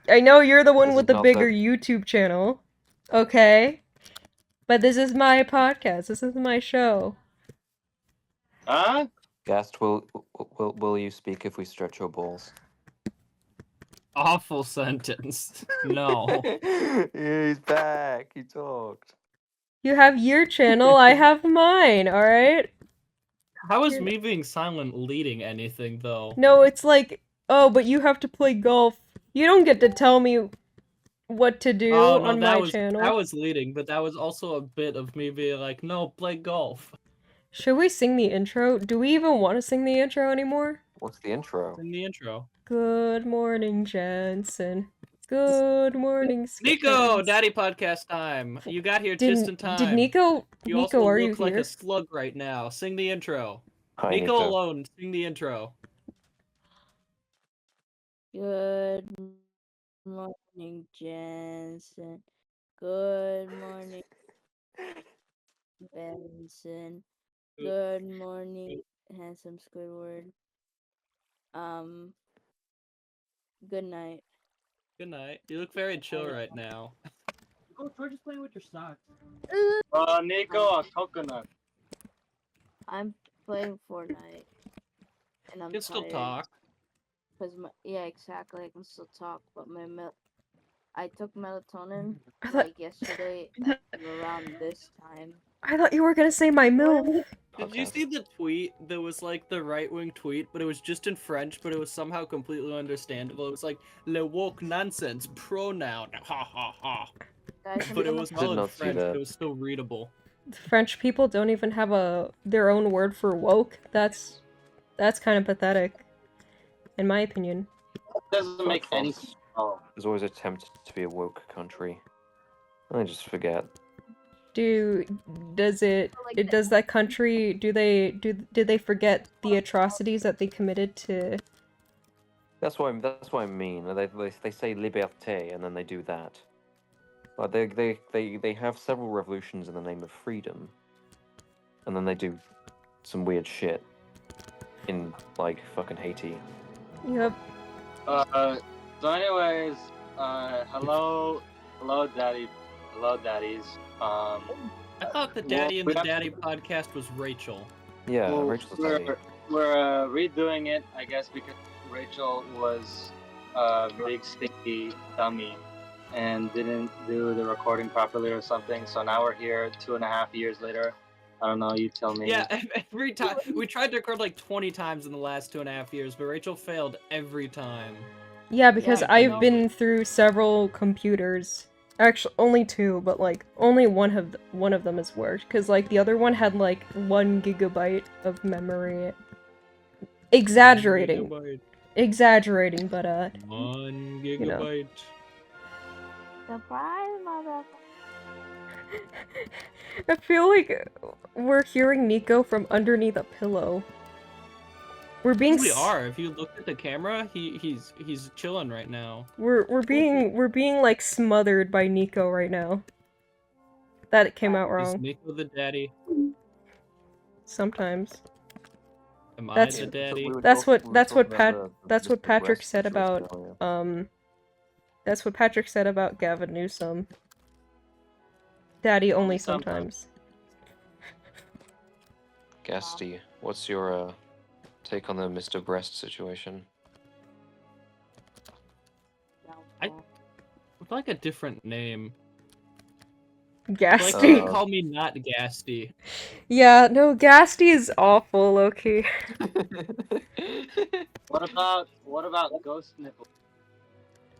I know you're the one This with is the not bigger the- YouTube channel. Okay. But this is my podcast. This is my show. Huh? Gast, will you speak if we stretch your balls? Awful sentence. No. Yeah, he's back. He talked. You have your channel, I have mine, alright? How is me being silent leading anything, though? No, it's like, oh, but you have to play golf. You don't get to tell me what to do Oh, no, on my channel. that was leading, but that was also a bit of me being like, no, play golf. Should we sing the intro? Do we even want to sing the intro anymore? What's the intro? In the intro. Good morning, Jensen. Good morning, Nico! Skins. Daddy podcast time. You got here just in time. Did Nico? You Nico, also are you look like here? a slug right now. Sing the intro. Hi, Nico alone, sing the intro. Good morning, Jensen. Good morning, Benson. Good morning, handsome Squidward. Good night. Good night. You look very chill right now. Oh, try just playing with your socks. Nico, a coconut. I'm playing Fortnite, and I'm You can still tired. talk. Yeah, exactly. I can still talk, but I took melatonin I thought- like yesterday at around this time. I thought you were gonna say my MILF. Did you see the tweet that was like the right-wing tweet, but it was just in French, but it was somehow completely understandable? It was like, le woke nonsense, pronoun, ha ha ha. Guys, But it was Did all in not see French, that. but it was still readable. French people don't even have their own word for woke. That's kind of pathetic, in my opinion. Doesn't make any France. sense. Oh. There's always attempted to be a woke country. I just forget. Does that country did they forget the atrocities that they committed to? That's what I mean. They say liberté and then they do that. Like they have several revolutions in the name of freedom, and then they do some weird shit in like fucking Haiti. Yep. So anyways, hello, daddies. I thought the Daddy and the Daddy podcast was Rachel. Yeah, well, Rachel's we're Daddy. redoing it, I guess, because Rachel was a big stinky dummy and didn't do the recording properly or something. So now we're here 2.5 years later. I don't know, you tell me. Yeah, every time. We tried to record like 20 times in the last 2.5 years, but Rachel failed every time. Yeah, because Yeah, I I've know. been through several computers. Actually, only two, but like only one of them has worked. Cause like the other one had like 1 gigabyte of memory. Exaggerating, but 1 gigabyte. you know. Surprise, motherfucker. I feel like we're hearing Nico from underneath a pillow. We're being We are. If you look at the camera, he's chilling right now. we're being like smothered by Nico right now. That came out Is wrong. Nico the daddy? Sometimes. Am That's- I the daddy? That's what Patrick said about that's what Patrick said about Gavin Newsom. Daddy only sometimes. Gasty, what's your take on the Mr. Breast situation? I would like a different name. Like, Gasty. they call me not Gasty. Yeah, no, Gasty is awful, low-key. What about ghost nipple?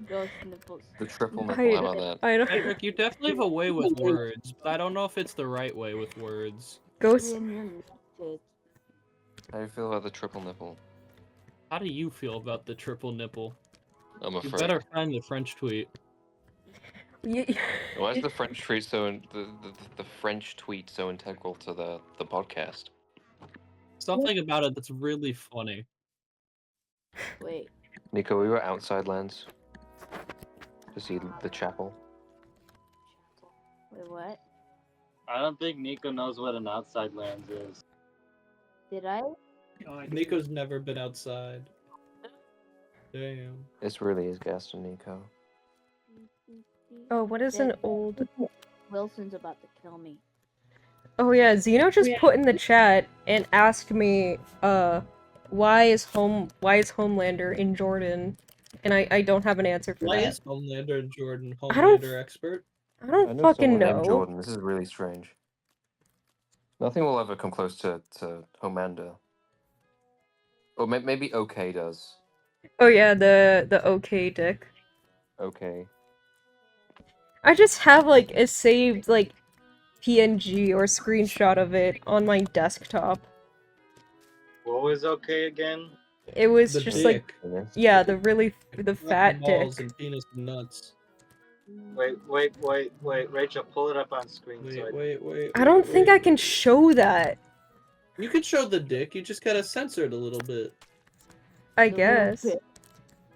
Ghost nipples. The triple nipple, how about that? I don't. Patrick, you definitely have a way with words, but I don't know if it's the right way with words. Ghost. In your tits. How do you feel about the triple nipple? How do you feel about the triple nipple? I'm You afraid. better find the French tweet. Why is the French tweet the French tweet so integral to the podcast? Something about it that's really funny. Wait. Nico, we were outside lands to see the chapel. Wait, what? I don't think Nico knows what an outside lands is. Did I? Nico's never been outside. Damn. This really is Gaston, Nico. Oh, what is an old... Wilson's about to kill me. Oh yeah, Zeno just put in the chat and asked me, why is Homelander in Jordan? And I don't have an answer for Why that. is Homelander and Jordan I don't Homelander expert? I don't know fucking someone named know. Jordan. This is really strange. Nothing will ever come close to Homelander. Or maybe OK does. Oh yeah, the OK dick. OK. I just have like a saved like PNG or screenshot of it on my desktop. What was okay again? It was The just dick. like, yeah, the fat balls dick. and penis and nuts. Wait, Rachel, pull it up on screen. Wait. I don't think I can show that. You can show the dick, you just gotta censor it a little bit. I The little guess. bit.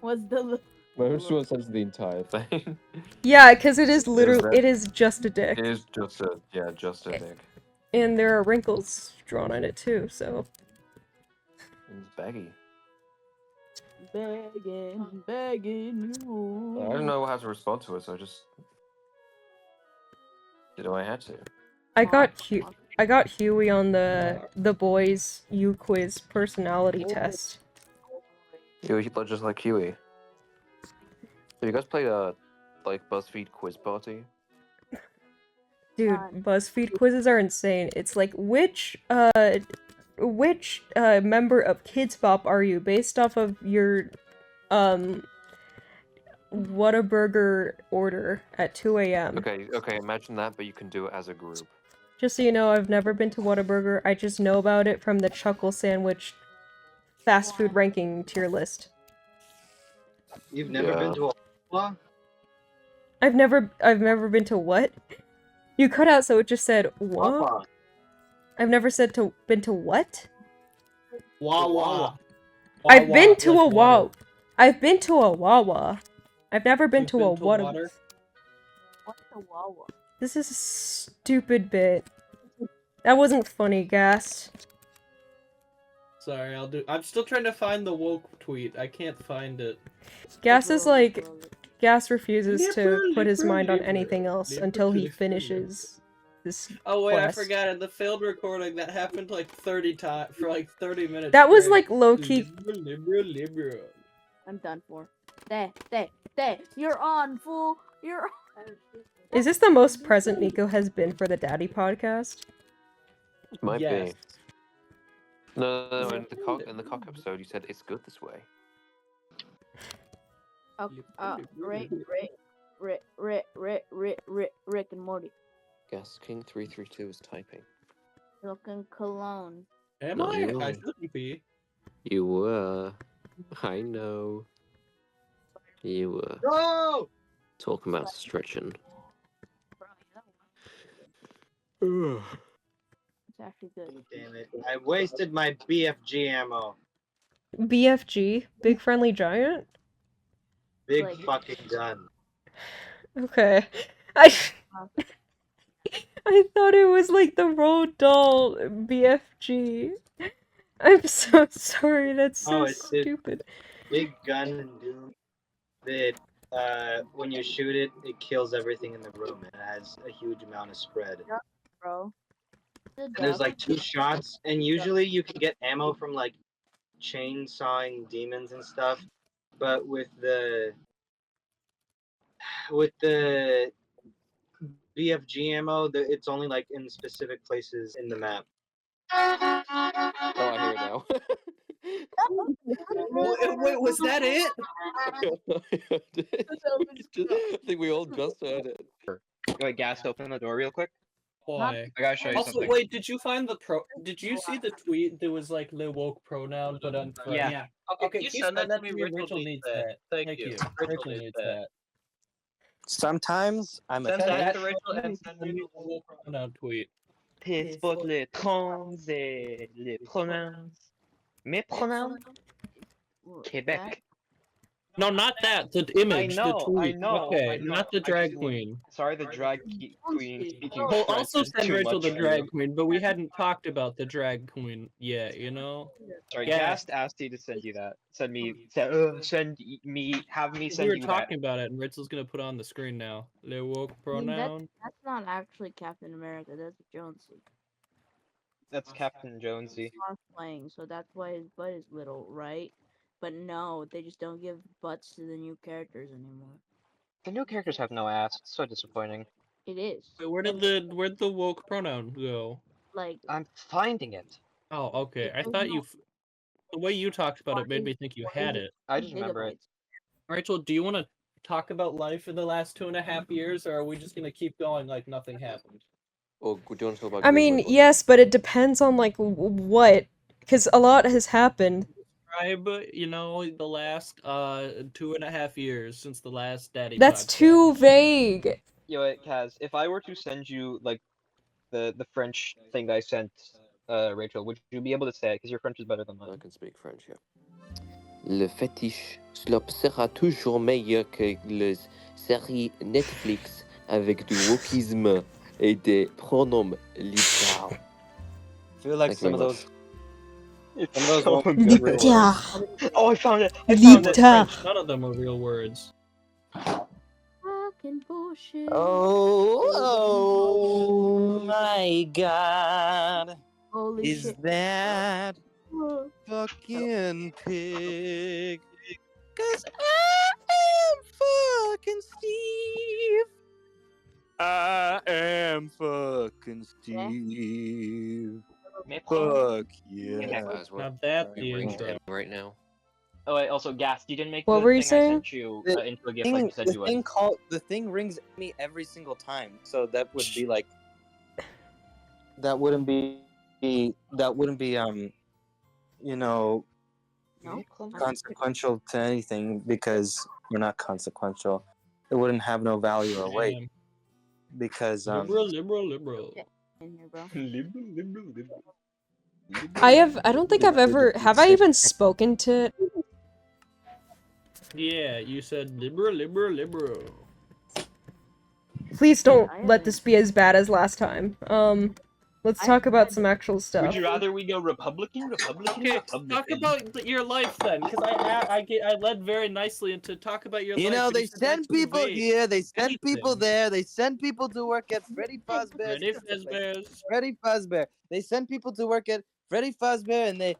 What's the Most one says the entire thing. Yeah, because it is literally, that- it is just a dick. It is just a dick. And there are wrinkles drawn on it too, so. It's baggy. begging you? I don't know how to respond to it, so I just did what I had to. I got Huey on the boys U quiz personality test. You just like Huey. Have you guys played like BuzzFeed Quiz Party? Dude, BuzzFeed quizzes are insane. It's like which member of Kids Bop are you based off of your Whataburger order at 2 a.m. Okay, imagine that, but you can do it as a group. Just so you know, I've never been to Whataburger. I just know about it from the Chuckle Sandwich fast food ranking tier list. You've never been to a Wawa? I've never been to what? You cut out, so it just said what? Wawa. I've never said been to what? Wawa. I've been to like a Wawa. water. I've been to a Wawa. I've never been You've to been a to water. water? What's the Wawa? This is a stupid bit. That wasn't funny, Gas. Sorry, I'm still trying to find the woke tweet. I can't find it. Gas is like, Gas refuses to Liberal, put his mind on liberal, anything else liberal, until he liberal. finishes this Oh wait, quest. I forgot it. The failed recording that happened like 30 times for like 30 minutes. That was straight. like low-key. Liberal. I'm done for. Stay. You're on, fool. You're on. Is this the most present Nico has been for the Daddy podcast? Might Yes. be. No, in the cock episode, you said it's good this way. Rick and Morty. Gas King 332 is typing. Looking cologne. Am No, I? you I are. shouldn't be. You were. I know. You were. No! Talking about stretching. It's actually good. Damn it. I wasted my BFG ammo. BFG? Big Friendly Giant? Big Like- fucking gun. Okay. I thought it was like the Roald Dahl BFG. I'm so sorry, that's so Oh, it's stupid. Big gun and Doom that when you shoot it, it kills everything in the room. It has a huge amount of spread. Bro. And there's like 2 shots, and usually you can get ammo from like chainsawing demons and stuff. But with the BFG ammo, it's only like in specific places in the map. Oh, I hear it now. Wait, was that it? I think we all just heard it. Wait, Gas, open the door real quick. Why? I gotta show you Also, something. wait, did you find the Did you see the tweet that was like le woke pronoun but unfriend? Yeah. Okay, you you send that to me. Rachel needs that. Thank you. Rachel needs that. Sometimes I'm Send offended. that to Rachel and send me the woke pronoun tweet. It's pour les trans et les pronouns. Mes pronouns? Québec. No, not that. The image, the know, I tweet. know, Okay, I know. not the I drag just- queen. Sorry, the drag queen speaking We'll French also is send too Rachel much the for drag you. queen, but we hadn't talked about the drag queen yet, you know? Sorry, Yeah. Gast asked you to send you that. Have me send me We were you that. talking about it, and Rachel's gonna put it on the screen now. Le woke I mean, pronoun. that's not actually Captain America. That's Jonesy. That's Captain Jonesy. Cosplaying, so that's why his butt is little, right? But no, they just don't give butts to the new characters anymore. The new characters have no ass. It's so disappointing. It is. Wait, where'd the woke pronoun go? Like, I'm finding it. Oh, okay. I don't thought know. the way you talked about it made me think you Why had is it. I just remember it. gigabytes? Rachel, do you want to talk about life in the last 2.5 years, or are we just gonna keep going like nothing happened? Or do you want to talk about I mean, Greenwood? yes, but it depends on like what, because a lot has happened. Describe, you know, the last 2.5 years since the last Daddy That's podcast. too vague. Yo, wait, Kaz, if I were to send you like the French thing that I sent Rachel, would you be able to say it? Because your French is better than I mine. can speak French, yeah. Le fétiche sera toujours meilleur que les séries Netflix avec du wokisme et des pronoms littéral. I feel like Thank you some of very those. It's Some of those so won't be good. real Lita. words. Oh, I found it! Lita. French, none of them are real words. Fucking bullshit. Oh my god. Holy Is shit. that Oh, fucking pig? 'Cause I am fucking Steve. I am fucking Steve. Fuck yeah. Guys, Now that's we're the ringing intro. him right now. Oh wait, also Gas, you didn't make What the were you thing I saying? sent you The into a gift like you said you would. The thing rings at me every single time, so that would be like that wouldn't be you know no. consequential to anything because we're not consequential. It wouldn't have no value or weight Damn. because Liberal. In here, bro. I don't think I've ever, have I even spoken to, Yeah, you said liberal. please don't I let this be as bad as last time. Let's talk about some actual Would stuff. you rather we go Republican? Okay, talk about your life then, because I led very nicely into talk about your life. you know and they said send that's too people vague. here, they send people Anything. there, they send people to work at Freddy Fazbear's Ready, Fazbear's. Freddy Fazbear. They send people to work at Freddy Fazbear, and the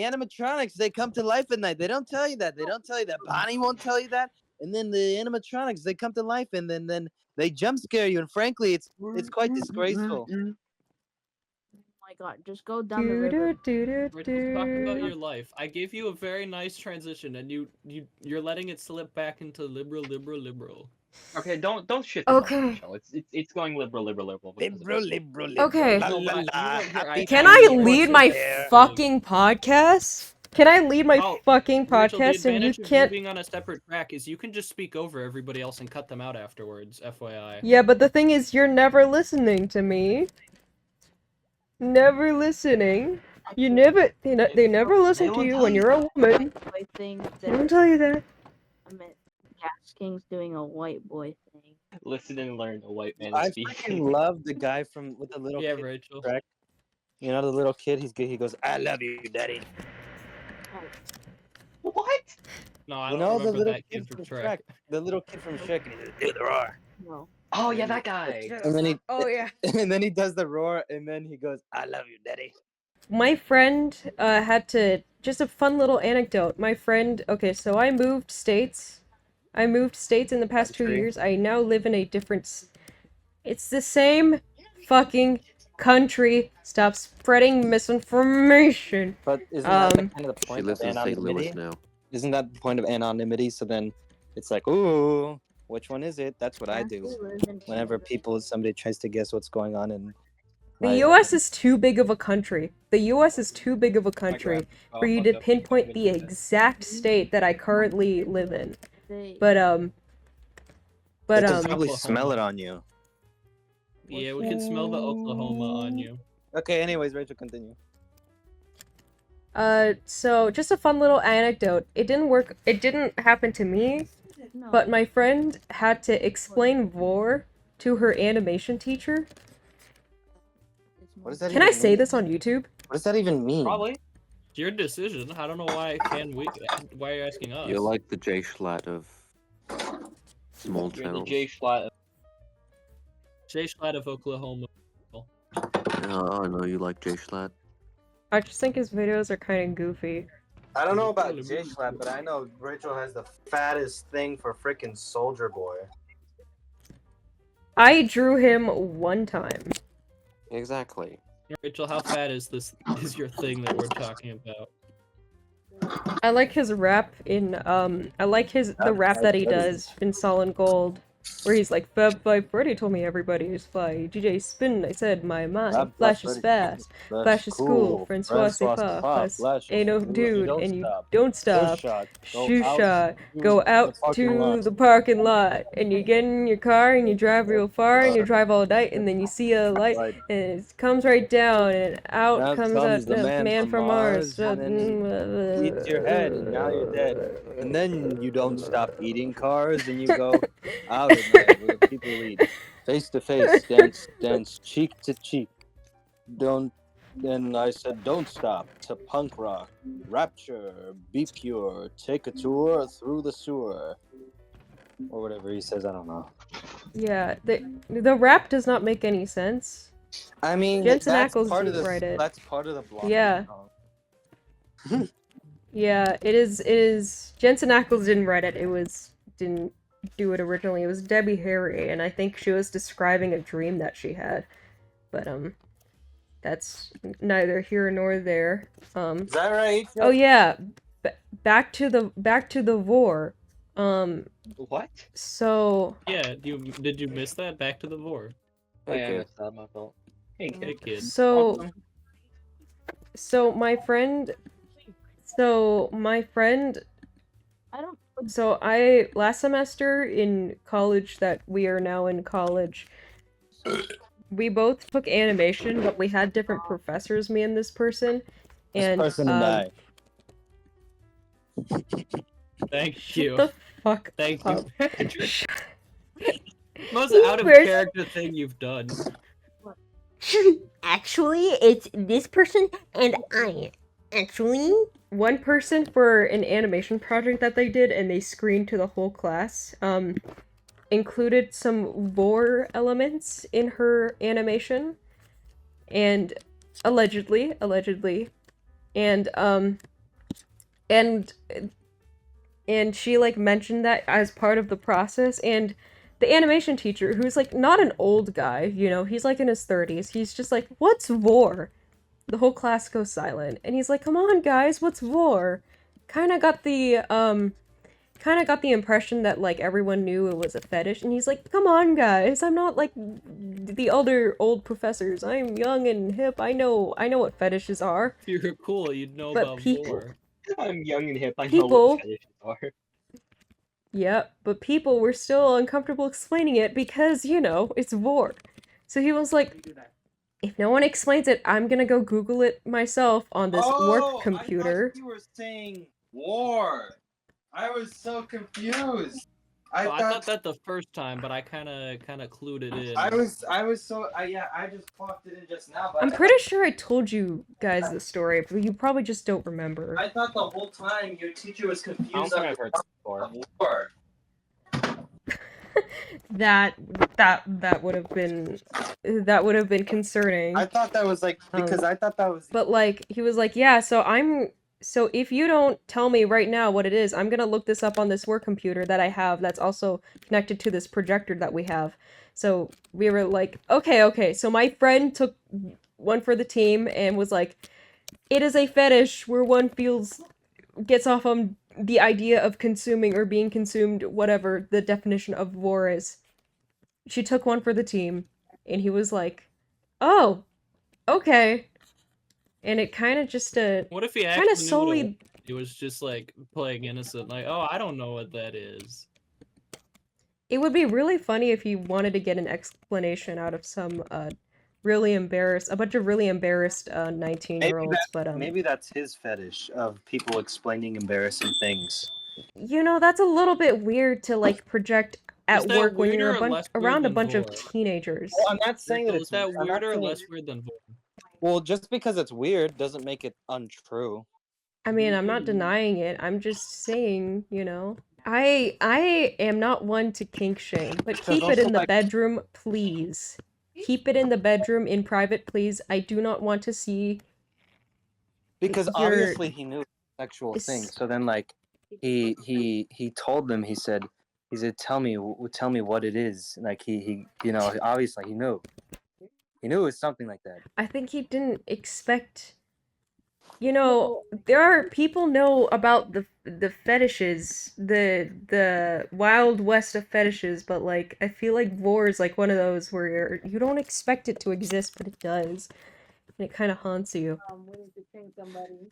animatronics, they come to life at night. They don't tell you that. They don't tell you that. Bonnie won't tell you that. And then the animatronics, they come to life, and then they jump scare you. And frankly, it's quite disgraceful. Oh my god, just go down the river. Rachel, talk about your life. I gave you a very nice transition, and you're letting it slip back into liberal. Okay, don't shit. Okay. It's going liberal. Liberal. Okay. La, No, la, but la, you don't hear- happy Can I- I days, lead what's my there? fucking podcast? Can I lead my Oh, fucking Rachel, the podcast and you advantage of can't? being on a separate track is you can just speak over everybody else and cut them out afterwards. FYI. Yeah, but the thing is, you're never listening to me. Never listening. You never, they never listen to you when you're a woman. I think They don't that tell you that. I mean, Gas King's doing a white boy thing. Listen and learn. A white man I speak. freaking love the guy with the little Yeah, kid. Rachel. Shrek. You know the little kid. He goes, "I love you, daddy." What? No, I You don't know the remember little that kid kid from from Shrek. Shrek. The little kid from Shrek, and he goes, "Do the roar." No. Oh yeah, that guy. And then he Oh yeah. and then he does the roar, and then he goes, "I love you, daddy." My friend had to, just a fun little anecdote. My friend, okay, so I moved states. I moved states in the past 2 Country. years. I now live in a different. It's the same fucking country. Stop spreading misinformation. But isn't that Um, kind of the She point of lives in St. Louis anonymity? now. Isn't that the point of anonymity? So then it's like, ooh, which one is it? That's what I do. Whenever somebody tries to guess what's going on in The my- US is too big of a country. The US is too big of a country for you to pinpoint the exact state that I currently live in. But They can probably Oklahoma. smell it on you. Yeah, we can smell the Oklahoma on you. Okay, anyways, Rachel, continue. So just a fun little anecdote. It didn't work. It didn't happen to me, No. but my friend had to explain vor to her animation teacher. What does that Can I even say mean? this on YouTube? What does that even mean? Probably. It's your decision. I don't know why why are you asking us? You're like the J Schlatt of small You're the channels. J Schlatt. Jay Schlatt of Oklahoma. Yeah, I know you like J Schlatt. I just think his videos are kind of goofy. I don't know about Probably J me. Schlatt, but I know Rachel has the fattest thing for frickin' Soldier Boy. I drew him one time. Exactly. Rachel, how fat is is your thing that we're talking about? I like his rap in I like the rap that he does in Solid Gold, where he's like, Fab Five Freddy told me everybody is fly. DJ Spin, I said my mind. Flash is fast, Flash is cool. Francois c'est pas, cause ain't no dude, and you don't stop. Shoot shot, go out to the parking lot, and you get in your car and you drive real far and you drive all night, and then you see a light and it comes right down and out comes the a man from Mars. and then he eats your head, and now you're dead. And then you don't stop eating cars, and you go out at night where the people eat. Face to face, dance, cheek to cheek. Don't. Then I said, don't stop. To punk rock, rapture, be pure, take a tour through the sewer, or whatever he says. I don't know. Yeah, the rap does not make any sense. I mean, Jensen that's Ackles part of didn't the write it. That's part of the block. Yeah. Yeah, it is. Jensen Ackles didn't write it. Didn't do it originally. It was Debbie Harry, and I think she was describing a dream that she had. But that's neither here nor there. Is that right? Oh yeah, back to the vor. What? So Yeah, did you miss that? Back to the vor. Oh, yeah, I Okay. missed that. My fault. Hey, Hey, kid. so my friend. I don't. So last semester in college that we are now in college, we both took animation, but we had different professors, me and this person. And This person and I. Thank shut you. the fuck Thank up. you, Patrick. Most out of Where's- character thing you've done. Actually, it's this person and I. Actually, one person for an animation project that they did, and they screened to the whole class, included some vor elements in her animation, and allegedly, and she like mentioned that as part of the process, and the animation teacher, who's like not an old guy, you know, he's like in his 30s, he's just like, what's vor? The whole class goes silent, and he's like, come on guys, what's vor? Kind of got the impression that like everyone knew it was a fetish, and he's like, come on guys, I'm not like the older old professors, I'm young and hip, I know what fetishes are. If you were cool, you'd know But about people- vor. I'm young and hip. I know People- what fetishes are. Yep, but people were still uncomfortable explaining it because, you know, it's vor. So he was like, if no one explains it, I'm gonna go Google it myself on this work computer. I thought you were saying war. I was so confused. I thought that the first time, but I kind of clued it in. I just clocked it in just now. But I'm pretty sure I told you guys the story, but you probably just don't remember. I thought the whole time your teacher was I don't confused think on I've heard that before. war. That would have been concerning. I thought that was like because I thought that was. But like he was like, yeah, so if you don't tell me right now what it is, I'm gonna look this up on this work computer that I have that's also connected to this projector that we have. So we were like, okay. So my friend took one for the team and was like, it is a fetish where one gets off on the idea of consuming or being consumed, whatever the definition of war is. She took one for the team, and he was like, oh, okay. And it kind of just What if he kind actually of solely. knew what it was just like playing innocent, like, oh, I don't know what that is. It would be really funny if you wanted to get an explanation out of some really embarrassed, a bunch of really embarrassed 19-year-olds, but Maybe that's his fetish of people explaining embarrassing things. you know, that's a little bit weird to like project Is at that work when weirder you're or less weird around a than bunch of Vor? teenagers. Well, I'm not saying that Rachel, it's. is that I'm not weirder or saying- less weird than Vor? Well, just because it's weird doesn't make it untrue. I mean, I'm not denying it. I'm just saying, you know. I am not one to kink shame, but Because keep it also, in the like- bedroom, please. Keep it in the bedroom in private, please. I do not want to see Because your- obviously he knew sexual It's- things. So then, like, he told them. He said, tell me what it is. Like he you know, obviously he knew. He knew it was something like that. I think he didn't expect. You know, there are people know about the fetishes, the wild west of fetishes, but like I feel like Vor is like one of those where you don't expect it to exist, but it does, and it kind of haunts you. We need to train somebody.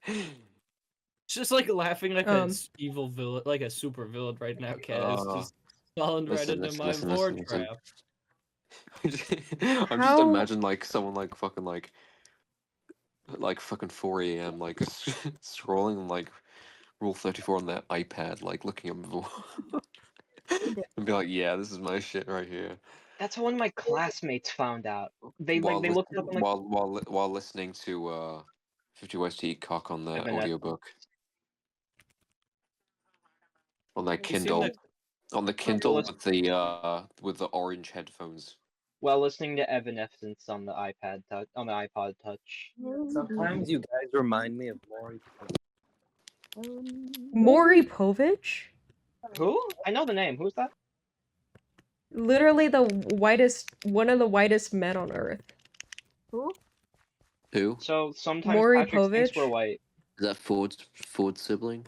It's just like laughing like Um, a evil villain, like a super villain right now, Kaz. Uh, Just falling right listen, into listen, my listen, Vor listen, listen. trap. I'm just How- imagine like someone like fucking like fucking 4 a.m. like scrolling like Rule 34 on their iPad, like looking at and be like, yeah, this is my shit right here. That's how one of my classmates found out. They While looked it up on like while listening to 50 Ways to Eat Cock on their Evanescence. audiobook on their You seem Kindle like- on the Kindle listen- with the orange headphones. while listening to Evanescence on the iPad touch on the iPod Touch. Sometimes you guys remind me of Maury. Maury Povich? Who? I know the name. Who's that? Literally one of the whitest men on earth. Who? Who? So sometimes Maury Patrick thinks we're Povich? white. Is that Ford's sibling?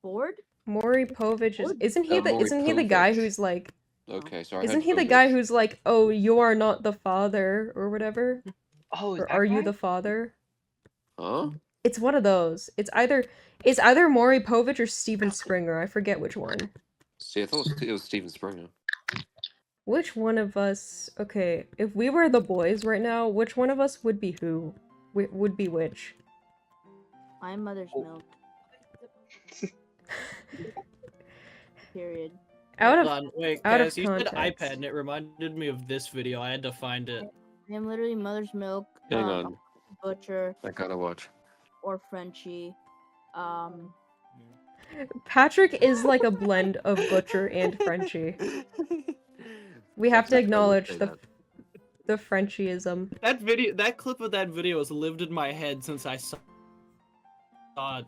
Ford? Maury Povich is isn't he Maury isn't he the guy Povich. who's like Okay, so I isn't heard he the Povich. guy who's like, oh, you are not the father or whatever? Oh, is Or that are you guy? the father? Huh? It's one of those. It's either Maury Povich or Steven Springer. I forget which one. See, I thought it was Steven Springer. Which one of us? Okay, if we were the boys right now, which one of us would be who? Would be which? I'm mother's milk. Period. Out Hold of on, wait, out of Kaz, you said context. iPad and it reminded me of this video. I had to find it. I'm literally mother's milk. Hang on, Butcher I gotta watch. or Frenchie. Patrick is like a blend of Butcher and Frenchie. We have to acknowledge the Frenchieism. That clip of that video has lived in my head since I saw it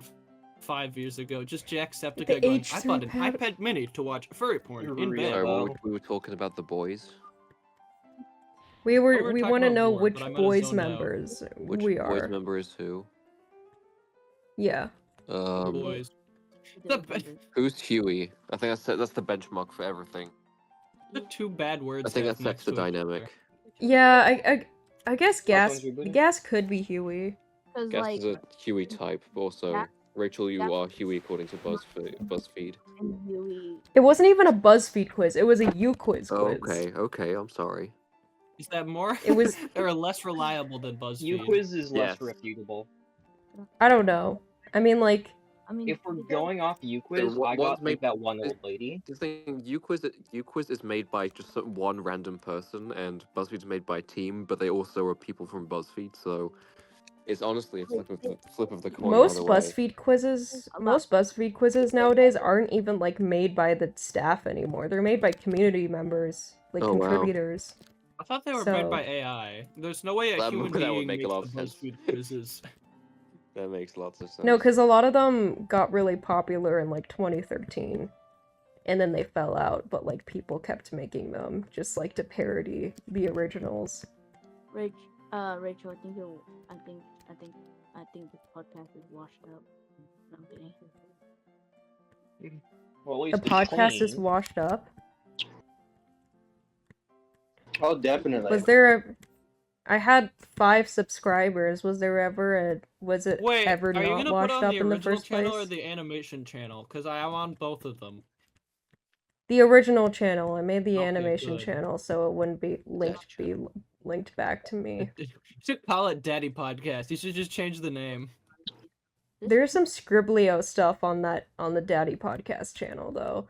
5 years ago. Just Jacksepticeye The going, I H3 bought an pad- iPad mini to watch furry porn in bed. Sorry, Well- we were talking about the boys. We were we talking want to about know Vor, which but I might have boys zoned out. members Which we boys are. member is who? Yeah. Boys. The be- Who's Huey? I think that's the benchmark for everything. the two bad words. I think to have that's next the to each other. dynamic. Yeah, I guess Gas one's rebooted? Gas could be Huey. Because Guess like is a Huey type, but also that- Rachel, you that- are Huey according to BuzzFeed. and Huey. It wasn't even a BuzzFeed quiz. It was a U quiz Oh, quiz. okay, I'm sorry. Is that more? It was- or less reliable than BuzzFeed? Uquiz is less Yes. refutable. I don't know. I mean, like, I mean, If we're because- going off Uquiz, what- I what's got made- like that one old lady. The thing, UQuiz is made by just one random person, and BuzzFeed's made by a team, but they also are people from BuzzFeed, so it's honestly a flip of the coin. most either way. BuzzFeed quizzes nowadays aren't even like made by the staff anymore. They're made by community members, like Oh, wow. contributors. I thought they were So- made by AI. There's no way a That- human that would being make a makes lot the of sense. BuzzFeed quizzes. That makes lots of sense. No, because a lot of them got really popular in like 2013, and then they fell out. But like people kept making them just like to parody the originals. Rachel, I think you'll. I think this podcast is washed up. No, I'm kidding. Well, at The least it's podcast is clean. washed up. Oh, definitely. Was there a? I had 5 subscribers. Was there ever a? Was it Wait, ever are you not gonna put washed on up the in the original first channel place? or the animation channel? Because I am on both of them. The original channel. I made the Okay, animation good. channel so it wouldn't be Gotcha. linked back to me. You should call it Daddy Podcast. You should just change the name. There's some Scriblio stuff on the Daddy Podcast channel though.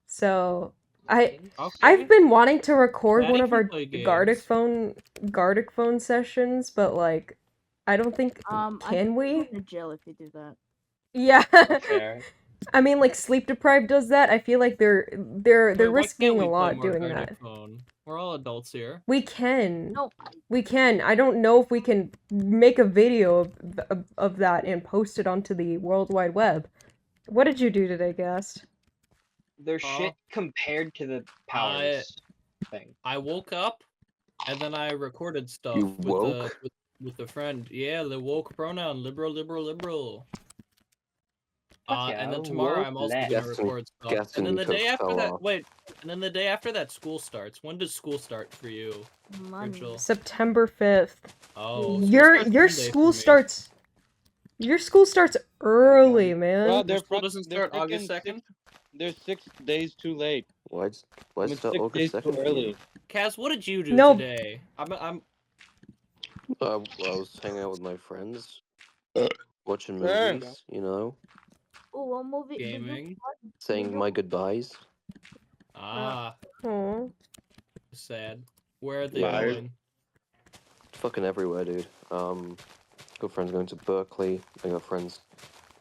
So Okay. I've been wanting to record one Daddy of can our play Gardic phone sessions, but like I don't think I can think we? you'll go to jail if you do that. Yeah. Fair. I mean, like Sleep Deprived does that. I feel like they're Wait, why can't risking we a play lot more doing Gartic that. Phone? We're all adults here. We can. No, We can. I don't know if we can make a video of that and post it onto the World Wide Web. What did you do today, Gast? They're shit compared to the powers thing. I woke up, and then I recorded stuff You with woke? with a friend. Yeah, the woke pronoun, liberal. Fuck yeah, And then tomorrow woke I'm also left. gonna record stuff. Guessing And then you the day took after fell that, off. and then the day after that, school starts. When does school start for you, Monday. Rachel? September 5th. Oh, Your Monday school for me. starts. Your school starts early, man. Bro, Your they're school doesn't they're start August frickin' 2nd? They're 6 days too late. Why'd I mean, it start 6 August days too 2nd? early. Kaz, what did you do No. today? I was hanging out with my friends, watching Sure. movies, you know, Oh, what movie? Did you gaming. saying you- my goodbyes. Ah, Aw. sad. Where are they Liars. going? Fucking everywhere, dude. Got friends going to Berkeley. I got friends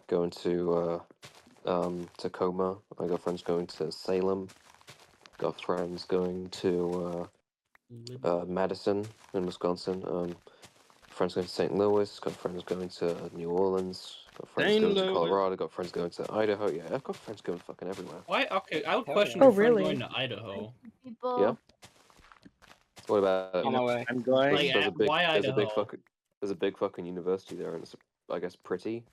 going to Tacoma. I got friends going to Salem. Got friends going to Madison in Wisconsin. Friends going to St. Louis. Got friends going to New Orleans. Got friends St. going Louis. to Colorado. Got friends going to Idaho. Yeah, I've got friends going fucking everywhere. Why? Okay, I would Hell question yeah. your Oh, friend really? going to Idaho. People. Yeah. What about On my way. I'm going. Like, There's a big, why there's a big Idaho? there's a big fucking university there, and it's, I guess, pretty.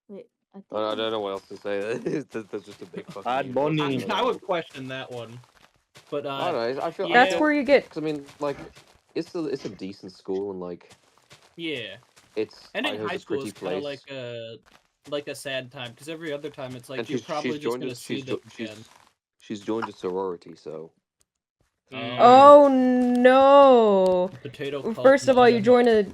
Wait, I think I don't know what else to say. There's just a big fucking Bad university. Bunny. I would question that one. But I don't know. I feel. That's I where you get. Because I mean, like, it's a decent school, and like, yeah. it's Ending Idaho's high a school pretty is kind of place. like a sad time because every other time it's like And you're she's probably just joined gonna us. see them again. She's joined a sorority, so Oh no! Potato cult First in of all, you Idaho. join a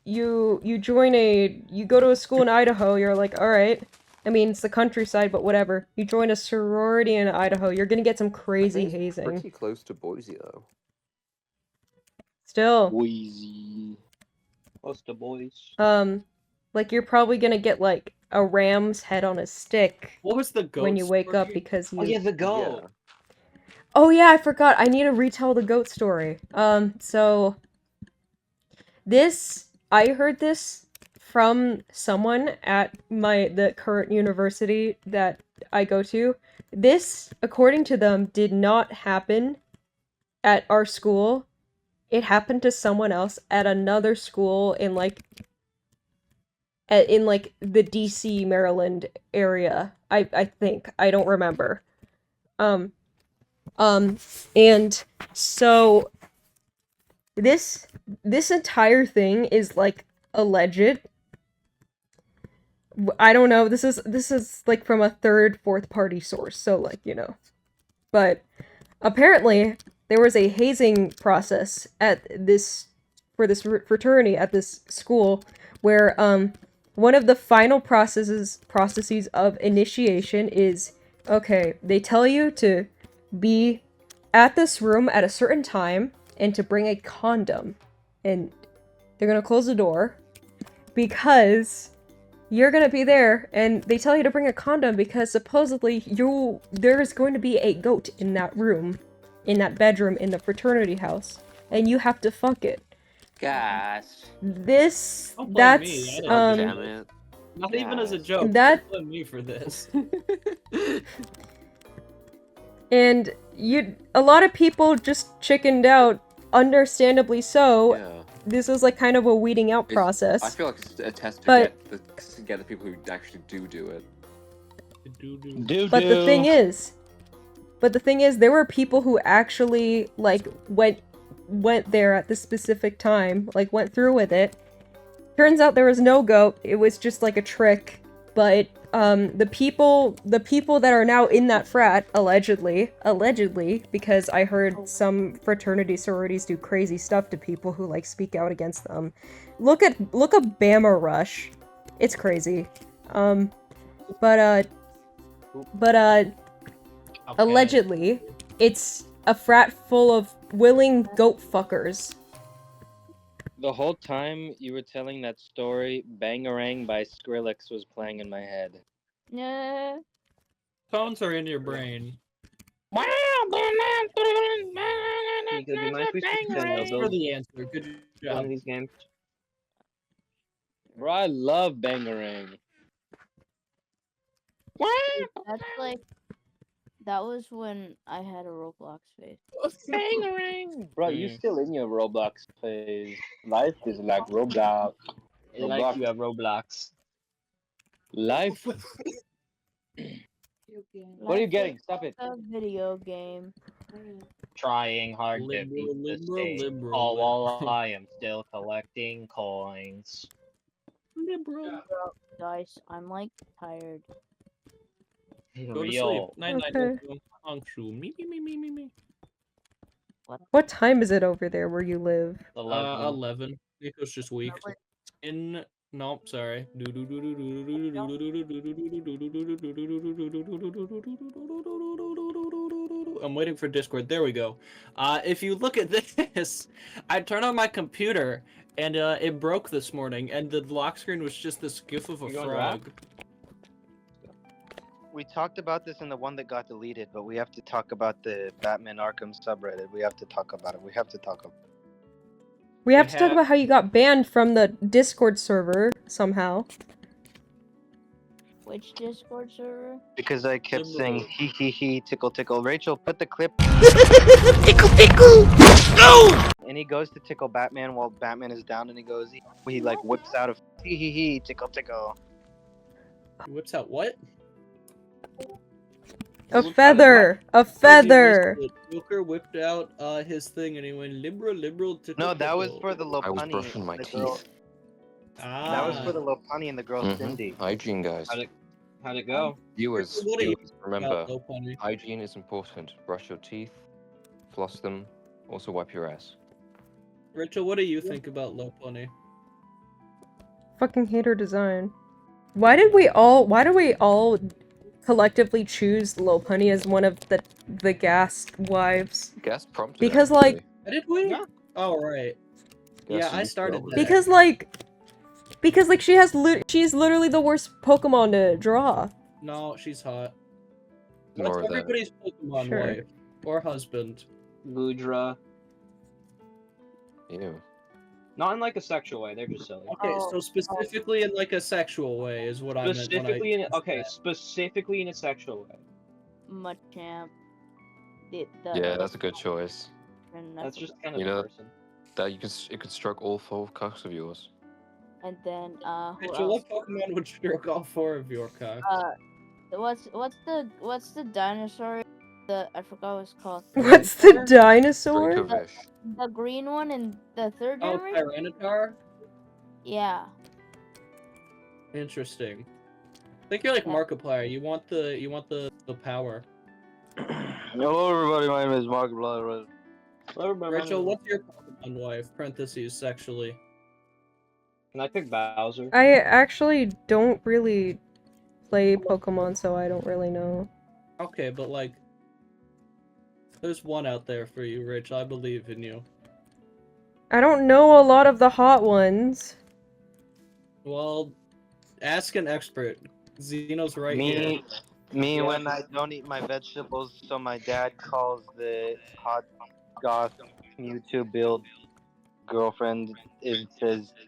you go to a school in Idaho. You're like, all right. I mean, it's the countryside, but whatever. You join a sorority in Idaho. You're gonna get some I crazy think it's hazing. pretty close to Boise, though. Still, Wheezy. Close to boys. like you're probably gonna get like a ram's head on a stick What was the goat when you wake up story? because you. Oh yeah, the goat. Yeah. Oh yeah, I forgot. I need to retell the goat story. So this I heard this from someone at the current university that I go to. This, according to them, did not happen at our school. It happened to someone else at another school in like the DC, Maryland area. I think. I don't remember. And so this entire thing is like alleged. I don't know. This is like from a fourth party source, so like, you know. But apparently there was a hazing process at this fraternity at this school where one of the final processes of initiation is, okay, they tell you to be at this room at a certain time and to bring a condom, and they're gonna close the door because you're gonna be there, and they tell you to bring a condom because supposedly there's going to be a goat in that room, in that bedroom in the fraternity house, and you have to fuck it. Gosh. Don't blame me, I didn't do Damn this. it. Not even as a joke. That- Don't blame me for this. And a lot of people just chickened out, understandably so. Yeah. This was like kind of a weeding out process. I feel like it's a test to But- get the people who actually do it. But the thing is, there were people who actually like went there at this specific time, like went through with it. Turns out there was no goat. It was just like a trick. but the people that are now in that frat, allegedly, because I heard some fraternity sororities do crazy stuff to people who like speak out against them. Look up Bama Rush. It's crazy. But Okay. allegedly, it's a frat full of willing goat fuckers. The whole time you were telling that story, Bangarang by Skrillex was playing in my head. Nah. Phones are in your brain. Nico, do you mind if we switch to Thanks for Nobles the answer. Good for one job. of these games? Bro, I love Bangarang. That's like, that was when I had a Roblox phase. Bangarang! Bro, you Mm. still in your Roblox phase. Life is like Roblox. Like you have Roblox. Life. What are you getting? Stop it. A video game. Trying hard to Liberal, beat the liberal, state. liberal, All while liberal. I am still collecting coins. Liberal. Guys, I'm like tired. Go to sleep. Real. Night night. Okay. Me. What time is it over there where you live? 11. Nico's just weak. No, sorry. I'm waiting for Discord. There we go. If you look at this, I turned on my computer and it broke this morning, and the lock screen was just this gif of a You going frog. We talked about this in the one that got deleted, but we have to talk about the Batman Arkham subreddit. We have to talk about it. We have to talk about it. We have to talk about how you got banned from the Discord server somehow. Which Discord server? Because I kept saying he tickle tickle. Rachel, put the clip. Tickle, tickle. No! And he goes to tickle Batman while Batman is down, and he like whips out of he tickle tickle. He whips out what? A feather! A feather! Joker whipped out his thing and he went liberal tickle. No, that was tickle. for the Lopani. I was brushing my the teeth. girl- Ah. That was for the Lopani and the girl Cindy. Hygiene, guys. How'd it go? Viewers, What do you viewers, think remember, about Lopani? hygiene is important. Brush your teeth, floss them, also wipe your ass. Rachel, what do you think about Lopani? Fucking hate her design. Why do we all collectively choose Lopunny as one of the gas wives? Gas prompted. Because like Did we? Yeah. Oh right. Gas Yeah, I used started to- that. because like she's literally the worst Pokemon to draw. No, she's hot. More That's of that. everybody's Pokemon Sure. wife or husband. Boudra. Ew. Not in like a sexual way, they're just silly. Okay, so specifically in like a sexual way is what I meant. Specifically in specifically in a sexual way. Machamp. Yeah, that's a good choice. That's just kind of You a know- person. That it could stroke all 4 cocks of yours. And then who Rachel, else? what Pokemon would stroke all 4 of your cocks? What's the dinosaur? I forgot what it's called. What's the dinosaur? Dracovish. The green one in the third Oh, generation? Tyranitar? Yeah. Interesting. I think you're like Yeah. Markiplier. You want the power. Hello, everybody. My name is Markiplier. Rachel, what's your Pokemon wife? Parentheses sexually. Can I pick Bowser? I actually don't really play Pokemon, so I don't really know. Okay, but like, there's one out there for you, Rachel. I believe in you. I don't know a lot of the hot ones. Well, ask an expert. Xeno's right here. Me when I don't eat my vegetables, so my dad calls the hot goth YouTube build girlfriend.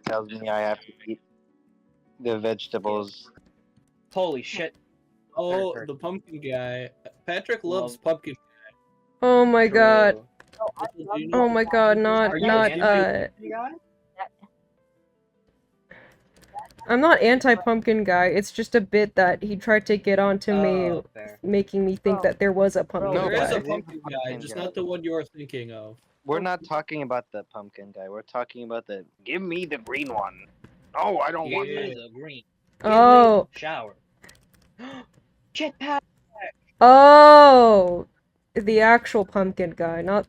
Tells me I have to eat the vegetables. Holy shit. Oh, the pumpkin guy. Patrick loves pumpkin. Oh my god. Rachel, Oh my god, Are you I'm not anti-pumpkin guy, it's just a bit that he tried to get onto me, fair. making me think that there was a pumpkin There is guy. a pumpkin guy, just not the one you're thinking of. We're not talking about the pumpkin guy. We're talking about the give me the green one. Oh, I don't want Give me that. the green. Oh, Shower. Jetpack. Oh, the actual pumpkin guy, not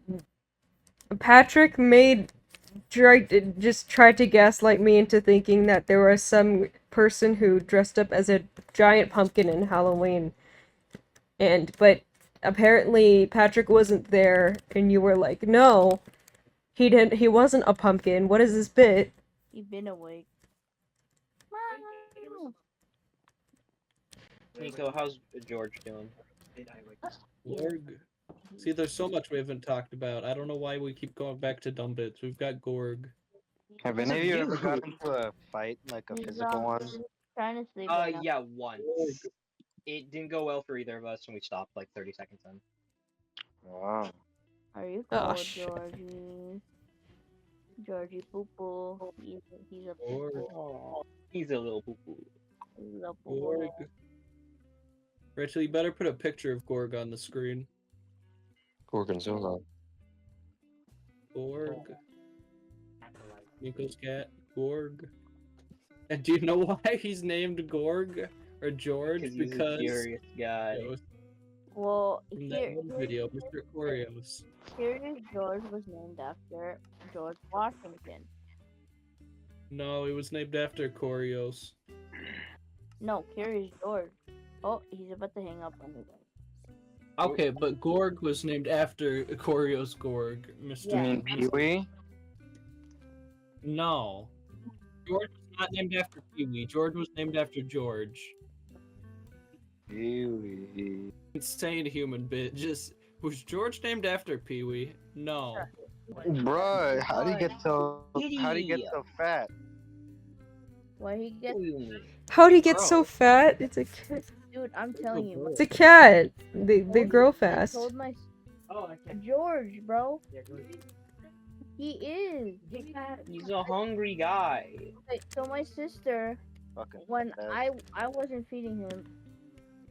Patrick just tried to gaslight me into thinking that there was some person who dressed up as a giant pumpkin in Halloween. But apparently Patrick wasn't there and you were like, "No, he wasn't a pumpkin. What is this bit?" You've been awake. Nico, how's George doing? Gorg. See, there's so much we haven't talked about. I don't know why we keep going back to dumb bits. We've got Gorg. Have any of you ever gotten into a fight, like a He's, physical one? trying to sleep right now. Yeah, once. It didn't go well for either of us, and we stopped like 30 seconds in. Wow. Are you Oh, cold, shit. Georgie? Georgie poo poo. He's a poo Gorg. poo. Oh, he's a little poo poo. He's a poo Gorg. Rachel, you better put a picture of Gorg on the screen. Gorgonzola. Gorg. Nico's cat. Gorg. And do you know why he's named Gorg or George? He's a curious guy. it was Well, from that one video, Mr. Corios. Curious George was named after George Washington. No, he was named after Corios. No, Curious George. Oh, he's about to hang up on me. Okay, but Gorg was named after Corios Gorg, Mr. Yeah. You mean Pee-wee? No. George was not named after Pee-wee. George was named after George. Pee-wee. Insane human bit. Just was George named after Pee-wee? No. Bruh, how do you get so fat? Why he gets How'd he get so fat? It's a cat. dude, I'm telling you. It's a cat. They grow fast. I told my George, bro. He is. He's a hungry guy. Okay, so my sister, Fucking when fat. I wasn't feeding him,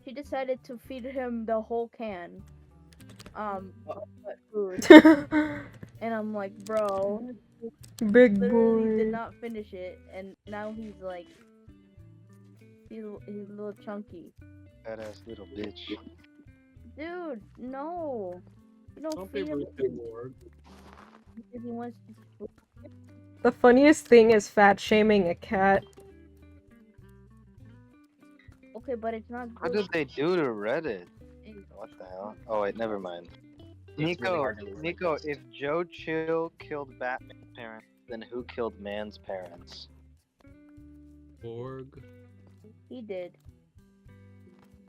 she decided to feed him the whole can. Food. And I'm like, bro, Big literally boy. did not finish it, and now he's like, he's a little chunky. Fat ass little bitch. Dude, no. You don't Don't be feed him rude to Gorg. because he wants to. The funniest thing is fat shaming a cat. Okay, but it's not What good. did they do to Reddit? What the hell? Oh wait, never mind. Nico, if Joe Chill killed Batman's parents, then who killed man's parents? Gorg. He did.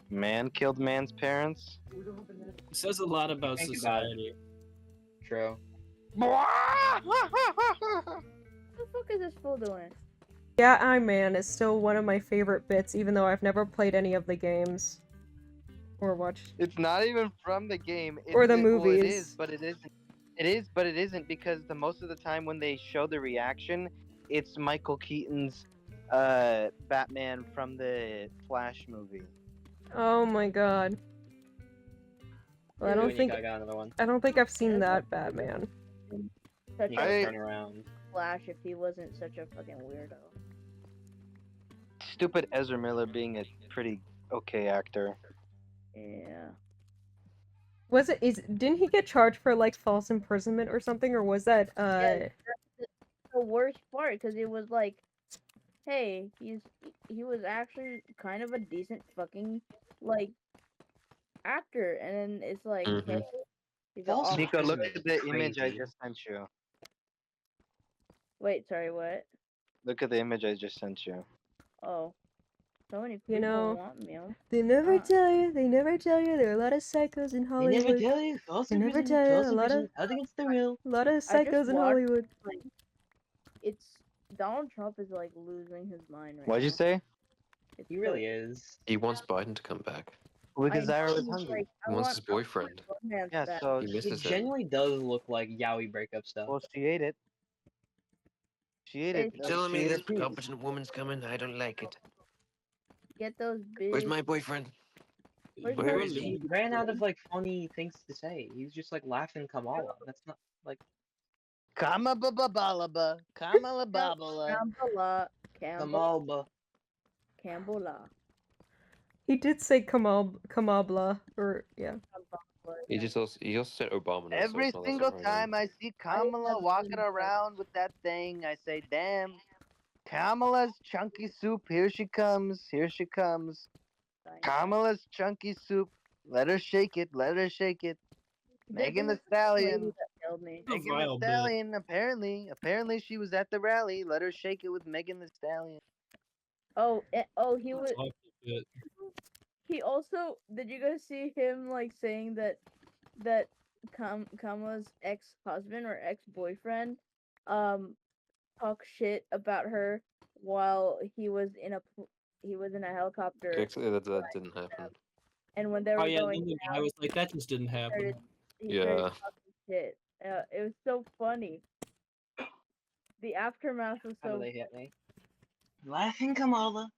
Man killed man's parents? It says a lot about Think about it. society. True. What the fuck is this fool doing? Yeah, I Man is still one of my favorite bits, even though I've never played any of the games. Or watched. It's not even from the game. Or the well, it movies. is, but it isn't. It is, but it isn't because the most of the time when they show the reaction, it's Michael Keaton's Batman from the Flash movie. Oh my god. Well, I don't think I got another one. I don't think I've seen that Batman. Such You a gotta turn around. Flash if he wasn't such a fucking weirdo. Stupid Ezra Miller being a pretty okay actor. Yeah. Didn't he get charged for like false imprisonment or something, or was that Yeah, that's the worst part because it was like, hey, he was actually kind of a decent fucking like actor, and then it's like, Mhm. hey, he's an awful Nico, look person. at the image I Crazy. just sent you. Wait, sorry, what? Look at the image I just sent you. Oh, so many You people know, want me. they never Ah. tell you, there are a lot of psychos in Hollywood. you. False They never tell you, a lot of against the real. a lot of I just psychos in watched, Hollywood. like, it's Donald Trump is like losing his mind right What'd you now. say? It's He so- really is. He wants Biden to come back. Because I Zyra know was he's hungry. like, He I wants want- his boyfriend. I want romance Yeah, back. so He It misses it. genuinely does look like yaoi breakup stuff. well, she ate it. She ate it. It's- Telling she me ate this her piece. competent woman's coming. I don't like it. Get those big. Where's my boyfriend? Where's Where my is he? He ran out of like funny things to say. He's just like laughing Kamala. That's not like Kama babalaba, Kamala babala. Campbell, Kamalba. Campbell. He did say Kamabla, or yeah. He also said Obama. So Every it's not that single surprising. time I see Kamala walking around with that thing, I say, damn, Kamala's chunky soup, here she comes, here she comes. Kamala's chunky soup, let her shake it, let her shake it. Megan the Stallion. Megan the Stallion, apparently she was at the rally. Let her shake it with Megan the Stallion. Oh, he was. He also, did you guys see him like saying that Kamala's ex-husband or ex-boyfriend talk shit about her while he was in a helicopter, Actually, that didn't happen. and when they were Oh yeah, going then the down, guy was like, that just didn't happen. he started Yeah. talking shit. It was so funny. The aftermath was How do so. they hit me? Laughing Kamala.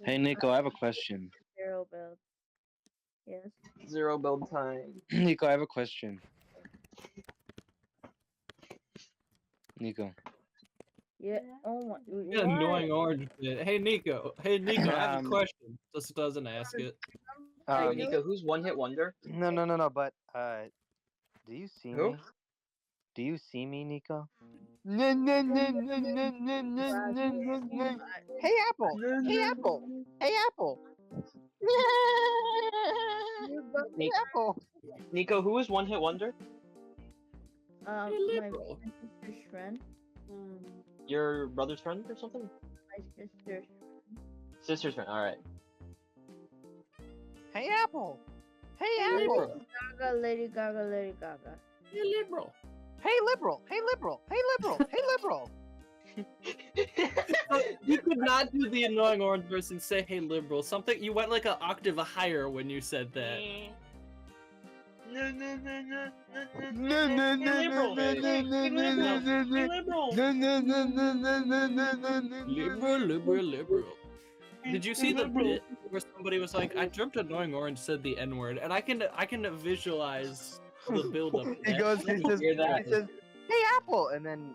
Hey Nico, I have a question. Zero build. Yes. Zero build time. Nico, I have a question. Nico. Yeah. Oh my. Yeah, annoying orange bit. Hey Nico, I have a question. Just doesn't ask it. Nico, who's One Hit Wonder? No, but do you see Who? me? Do you see me, Nico? Hey Apple! Hey Apple! Hey Apple! Hey Apple! Nico, who is One Hit Wonder? My sister's friend. Your brother's friend or something? My sister's. Sister's friend. All right. Hey Apple! Hey Apple! Lady Gaga, Lady Gaga. Hey liberal. Hey liberal! Hey liberal! Hey liberal! Hey liberal! You could not do the annoying orange verse and say hey liberal. Something you went like an octave higher when you said that. No, no, no, no, No, no, no, liberal. no, no, no, no, no, no, liberal. no, no, no, no, no, no, no, no, Liberal. Did you see the bit where somebody was like, I dreamt annoying orange said the N-word, and I can visualize the build-up. He says, "Hey Apple," and then,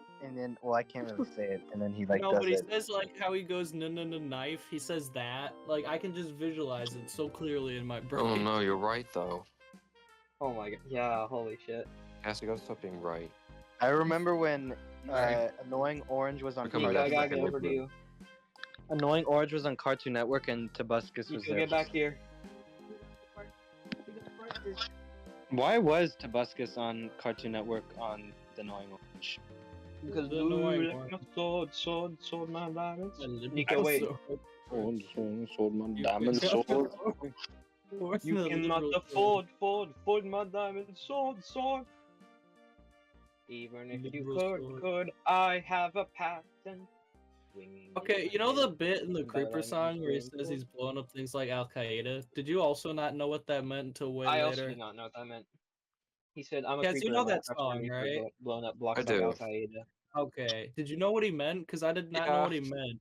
well, I can't really say it, and then he like No, does but he it. says like how he goes no knife. He says that. Like I can just visualize it so clearly in my brain. Oh no, you're right though. Oh my god. Yeah, holy shit. Cassie, gotta stop being right. I remember when Annoying Orange was on Become a Cartoon I gotta get Network. over to you. Annoying Orange was on Cartoon Network, and Tobuscus was there. Get back here. Why was Tobuscus on Cartoon Network on The Annoying Orange? Because The annoying blue, one. sword, my diamonds. And Nico, wait. Sword, my diamond sword. You cannot afford my diamond sword. Even if you could, I have a patent. Okay, you know the bit in the Creeper song where he says he's blowing up things like Al Qaeda? Did you also not know what that meant until way I later? also did not know what that meant. He said, I'm a Yes, creeper. you know and that Minecraft's song, Reaper right? Blowing up blocks I like do. Al Qaeda. Okay. Did you know what he meant? Because I did not know what he meant.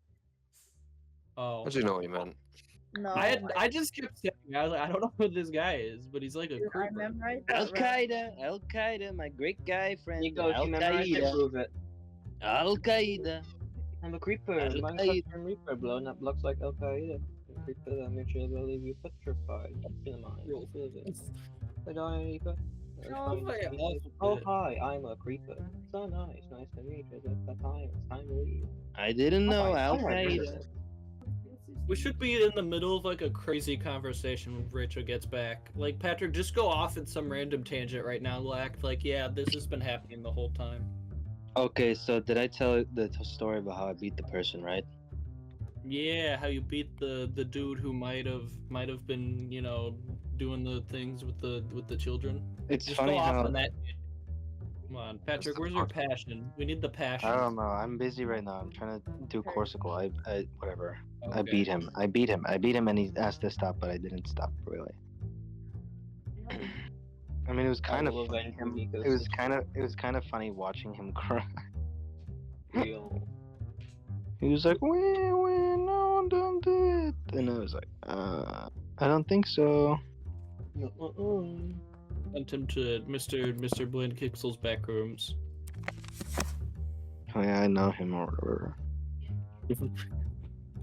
Oh. I do know what he meant. No. I just kept saying, I was like, I don't know who this guy is, but he's like a I creeper. memorized Al that right. Qaeda, my great guy friend. Nico, if Al you memorize it, Qaeda, prove it. Al Qaeda. I'm a creeper. Al Minecraft Reaper blowing up blocks like Al Qaeda. A creeper that makes you believe you petrified. In the mind. Roll. But I Oh, my Oh hi, I'm a creeper. So nice to meet you. It's time to leave. I didn't know Al Oh my Qaeda. goodness. We should be in the middle of like a crazy conversation when Rachel gets back. Like, Patrick, just go off in some random tangent right now. We'll act like, yeah, this has been happening the whole time. Okay, so did I tell the story about how I beat the person, right? Yeah, how you beat the dude who might have been, you know, doing the things with the children. It's Just funny go off how on that. Come on, Patrick, where's your passion? We need the passion. I don't know. I'm busy right now. I'm trying to do Corsical. I whatever. I Okay. beat him. I beat him, and he asked to stop, but I didn't stop really. I mean, it was kind of will funny. avenge you, Nico, It was since kind of funny watching him cry. Real. He was like, no, don't do it. And I was like, I don't think so. Sent him to Mr. Blind Kixel's back rooms. Oh yeah, I know him or whatever.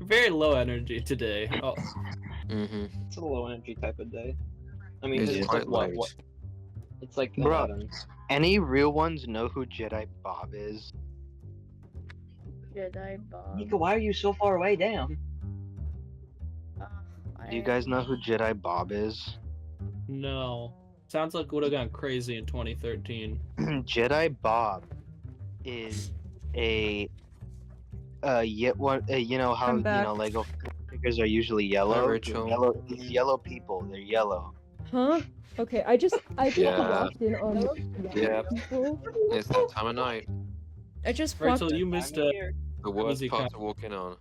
very low energy today. Oh, Mm-hmm. It's a low energy type of day. I mean, It's because it's quite like late. what? It's like Bruh. 11. Any real ones know who Jedi Bob is? Jedi Bob. Mika, why are you so far away? Damn. Do you guys know who Jedi Bob is? no. Sounds like would have gone crazy in 2013. Jedi Bob is a yet what you know how I'm back. Lego figures are usually yellow. They're Rachel. yellow. These yellow people, they're yellow. Huh? Okay, I just Yeah. walked in on Yeah. people. It's that time of night. I just walked. Rachel, you missed a The worst easy part con- to walk in on.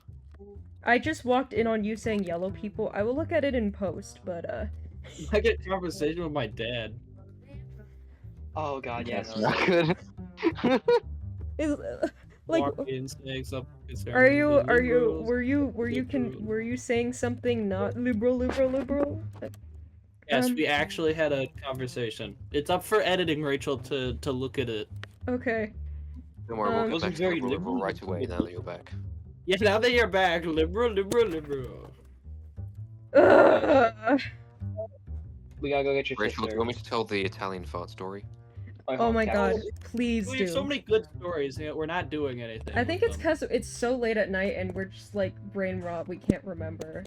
I just walked in on you saying yellow people. I will look at it in post, but I get conversation with my dad. Oh god, yeah, That's no. not good. is like, Walk in saying something concerning are you the are you liberals. were you saying something not liberal? Yes, we actually had a conversation. It's up for editing, Rachel, to look at it. Okay. Don't worry, we'll get Those are back to very liberal liberal. right away now that you're back. Yeah, now that you're back, liberal. We gotta go get your Rachel, do sister. you want me to tell the Italian fart story? Oh my god, please We have so do. many good stories, yet we're not doing anything. I think with it's them. because it's so late at night and we're just like brain rot. We can't remember.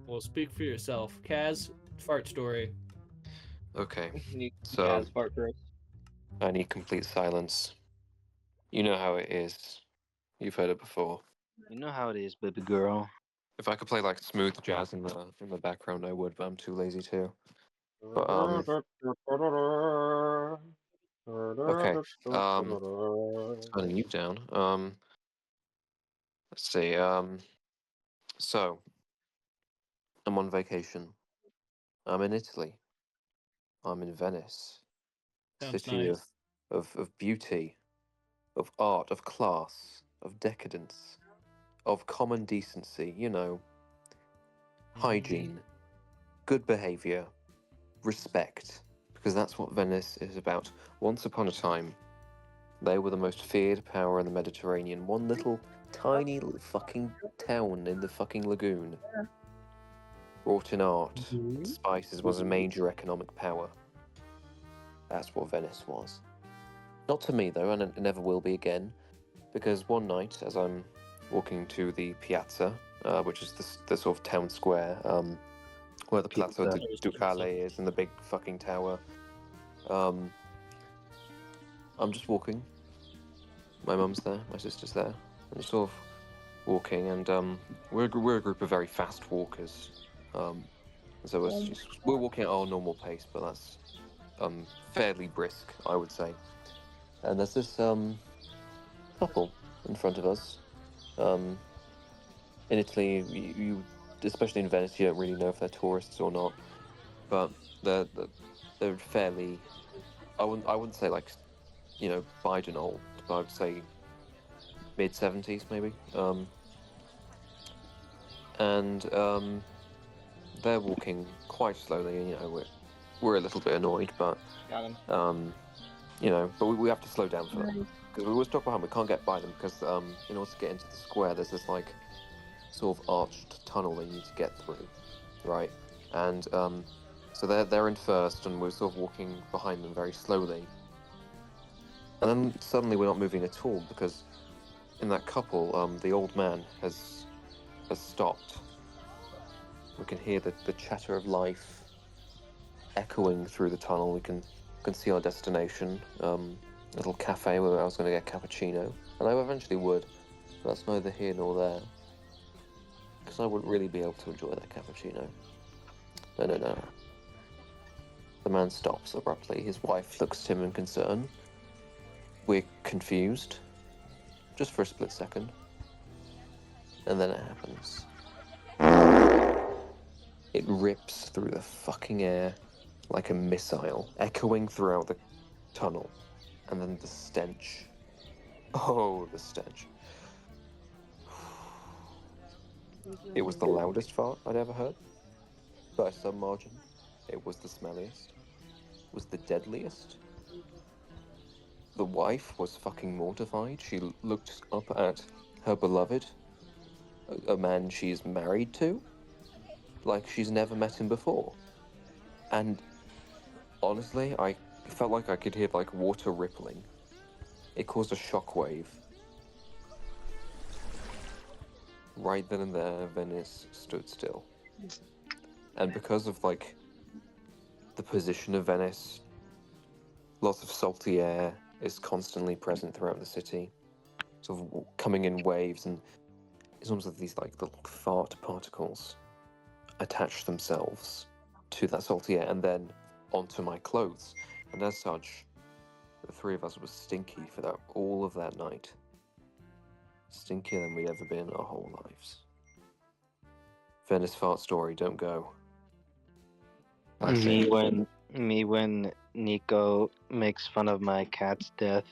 Well, speak for yourself. Kaz, fart story. Okay, Need so Kaz fart first. I need complete silence. You know how it is. You've heard it before. You know how it is, baby girl. If I could play like smooth jazz in the background, I would, but I'm too lazy to. But okay. Turning you down. Let's see. So I'm on vacation. I'm in Italy. I'm in Venice. Sounds City nice. of beauty, of art, of class, of decadence, of common decency, you know, hygiene, good behavior, respect, because that's what Venice is about. Once upon a time, they were the most feared power in the Mediterranean. One little tiny fucking town in the fucking lagoon. Wrought in art, spices was a major economic power. That's what Venice was. Not to me though, and it never will be again, because one night, as I'm walking to the piazza, which is the sort of town square, where the Palazzo Ducale is and the big fucking tower, I'm just walking. My mum's there, my sister's there, and just sort of walking, and we're a group of very fast walkers. So we're walking at our normal pace, but that's fairly brisk, I would say. And there's this couple in front of us. In Italy, you especially in Venice, you don't really know if they're tourists or not, but they're fairly. I wouldn't say like, you know, Biden old, but I'd say mid-70s maybe. And they're walking quite slowly, and you know we're a little bit annoyed, but Got him. you know, but we have to slow down for them because we always talk behind. We can't get by them because in order to get into the square, there's this like sort of arched tunnel they need to get through, right? And so they're in first, and we're sort of walking behind them very slowly. And then suddenly we're not moving at all because in that couple, the old man has stopped. We can hear the chatter of life echoing through the tunnel. We can see our destination, little cafe where I was going to get cappuccino, and I eventually would, but that's neither here nor there, because I wouldn't really be able to enjoy that cappuccino. No. The man stops abruptly. His wife looks at him in concern. We're confused, just for a split second, and then it happens. It rips through the fucking air like a missile, echoing throughout the tunnel. And then the stench. Oh, the stench. It was the loudest fart I'd ever heard. By some margin. It was the smelliest. It was the deadliest. The wife was fucking mortified. She looked up at her beloved a man she's married to, like she's never met him before. And honestly, I felt like I could hear like water rippling. It caused a shockwave. Right then and there, Venice stood still. And because of like the position of Venice, lots of salty air is constantly present throughout the city, sort of coming in waves, and it's almost like these like little fart particles attach themselves to that salty air and then onto my clothes. And as such, the three of us were stinky for that all of that night. Stinkier than we'd ever been our whole lives. Venice fart story, don't go. Me when Nico makes fun of my cat's death.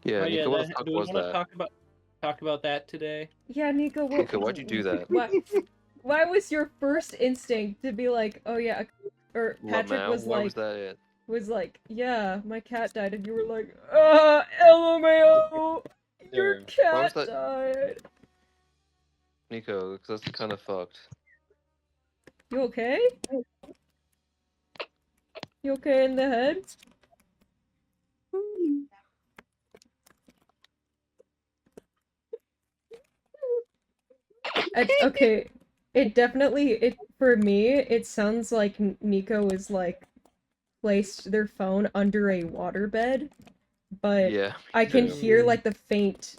Yeah, Oh, Nico, yeah, what the that, fuck do we was want to that? talk about that today? Yeah, Nico, Nico, why'd you do that? why was your first instinct to be like, oh yeah, or What, Patrick man? was Why like, was that it? yeah, my cat died, and you were like, LMAO, your Sure. Why was cat that? died. Nico, because that's kind of fucked. You okay? You okay in the head? Okay, for me, it sounds like Nico is like placed their phone under a waterbed, but Yeah. I can True. hear like the faint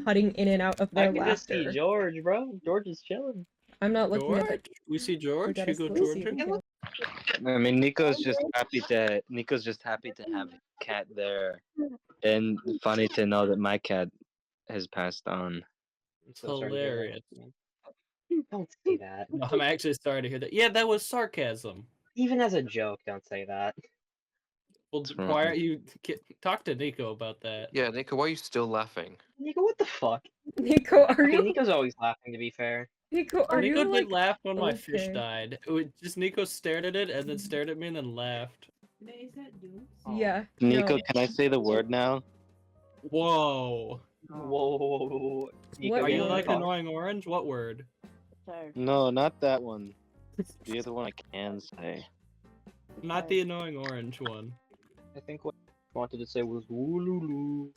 cutting in and out of I their can just see laughter. George, bro. George is chilling. I'm not looking at George? the. We see We George? gotta Hugo still see George? the I mean, Nico's just happy to have a cat there, and funny to know that my cat has passed on. It's So sorry to hear that. hilarious. Don't say that. No, I'm actually sorry to hear that. Yeah, that was sarcasm. Even as a joke, don't say that. Well, That's why right. aren't you talk to Nico about that? Yeah, Nico, why are you still laughing? Nico, what the fuck? Nico, are Okay, you? Nico's always laughing, to be fair. Nico, are Nico you did like? laugh when my fish okay. died. It was just Nico stared at it and then stared at me and then laughed. Yeah. Nico, No. can I say the word now? Whoa. Whoa. Nico, Are you word? like annoying orange? What word? No, not that one. The other one I can say. Not the annoying orange one. I think what I wanted to say was woolulu.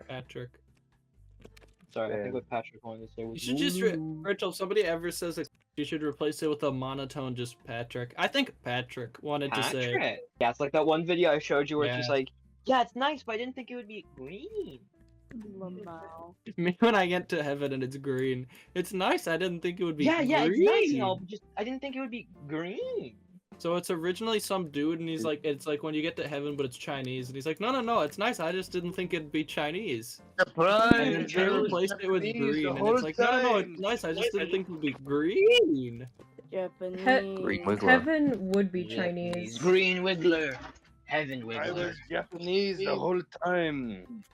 Patrick. Sorry, I think what Patrick wanted to say was You should just woolulu. Rachel, if somebody ever says that you should replace it with a monotone just Patrick. I think Patrick wanted to say. Patrick. Yeah, it's like that one video I showed you where it's just Yeah. like, yeah, it's nice, but I didn't think it would be green. Me when I get to heaven and it's green. It's nice. I didn't think it would be Yeah, green. it's nice and all, but just I didn't think it would be green. So it's originally some dude and he's like, it's like when you get to heaven but it's Chinese and he's like, no, it's nice. I just didn't think it'd be Chinese. And then they replaced it with green and it's like, no, it's nice. I just didn't think it would be green. Green Wiggler. Heaven would be Chinese. Green Wiggler. Heaven I Wiggler. was Japanese the whole time.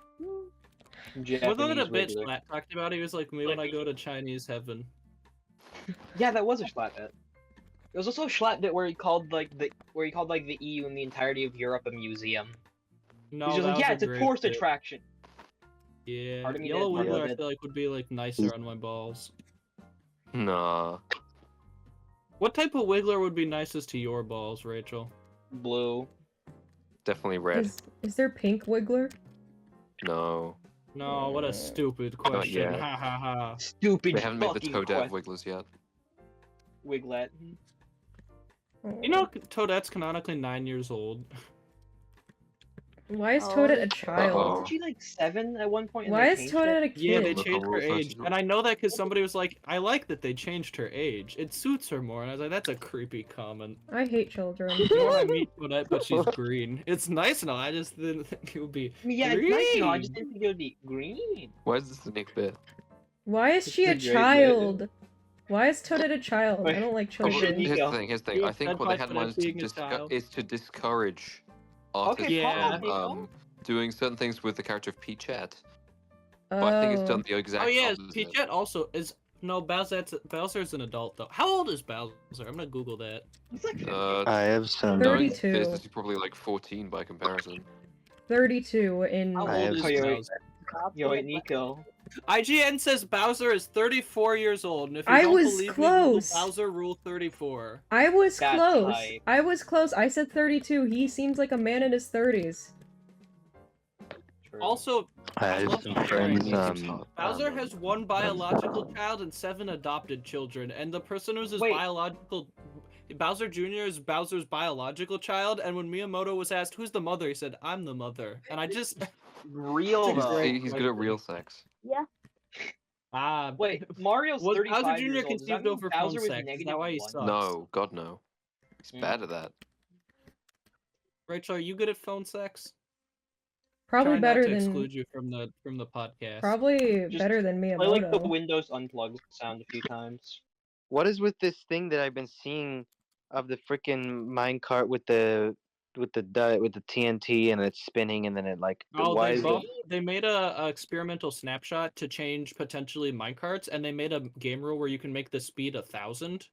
Wasn't it a Japanese bitch Wiggler. Matt talked about? He was like, me when I go to Chinese heaven. Yeah, that was a Schlatt bit. There was also a Schlatt bit where he called like the EU and the entirety of Europe a museum. No, He's just that like, yeah, was it's a great tourist bit. attraction. Yeah, Part of me Yellow did, part of Wiggler me I did. feel like would be like nicer on my balls. Nah. What type of Wiggler would be nicest to your balls, Rachel? Blue. Definitely red. Is there pink Wiggler? No. No, what a stupid question. yet. Ha ha ha. Stupid They haven't made the fucking Toadette question. Wigglers yet. Wiglet. You know, Toadette's canonically 9 years old. Why is Toadette a Wasn't child? she like 7 at one point? And Why they is changed Toadette it? a kid? Yeah, they Local changed her rules age. versus- And I know that because somebody was like, I like that they changed her age. It suits her more. And I was like, that's a creepy comment. I hate children. You know what I mean? Toadette, but she's green. It's nice now. I just didn't think it would be I mean, yeah, green. it's nice now. I just didn't think it would be green. Why is this the Nick bit? Why is she a It's a great child? Why is Toadette a child? I don't like Oh, Push but children. it, here's the Nico. thing. Here's the thing. Yeah, I think that's what they why had in mind Toadette being a child. is to discourage artists Okay, Yeah. pause, Nico. from doing certain things with the character of Peachette. But I think it's done the exact Oh yeah, opposite. Peachette also is. No, Bowser's an adult though. How old is Bowser? I'm gonna Google that. He's like 50. I have some. Knowing 32. this is probably like 14 by comparison. 32 in. How I old have is some- Yo, Bowser? Yo, wait, Nico. IGN says Bowser is 34 years old, and if you I don't was believe close. me, Google Bowser Rule 34. I was That's close. hype. I was close. I said 32. He seems like a man in his 30s. Also, I I have love some the friends. Bowser has 1 biological child and 7 adopted children, and the person who's his Wait. biological Bowser Jr. is Bowser's biological child, and when Miyamoto was asked who's the mother, he said, "I'm the mother." And I just Real It's though. great. He's good at real sex. Yeah. Wait, Mario's was 35 Bowser Jr. years old. Does that conceived mean over Bowser phone was sex? Is negative that why he 1? sucks? No, God no. He's bad at that. Rachel, are you good at phone sex? Probably Try better not to than exclude you from the podcast. probably Just better than Play like the Miyamoto. Windows unplugged sound a few times. What is with this thing that I've been seeing of the freaking minecart with the TNT and it's spinning and then it like Oh, why is it? they made a experimental snapshot to change potentially minecarts, and they made a game rule where you can make the speed 1,000.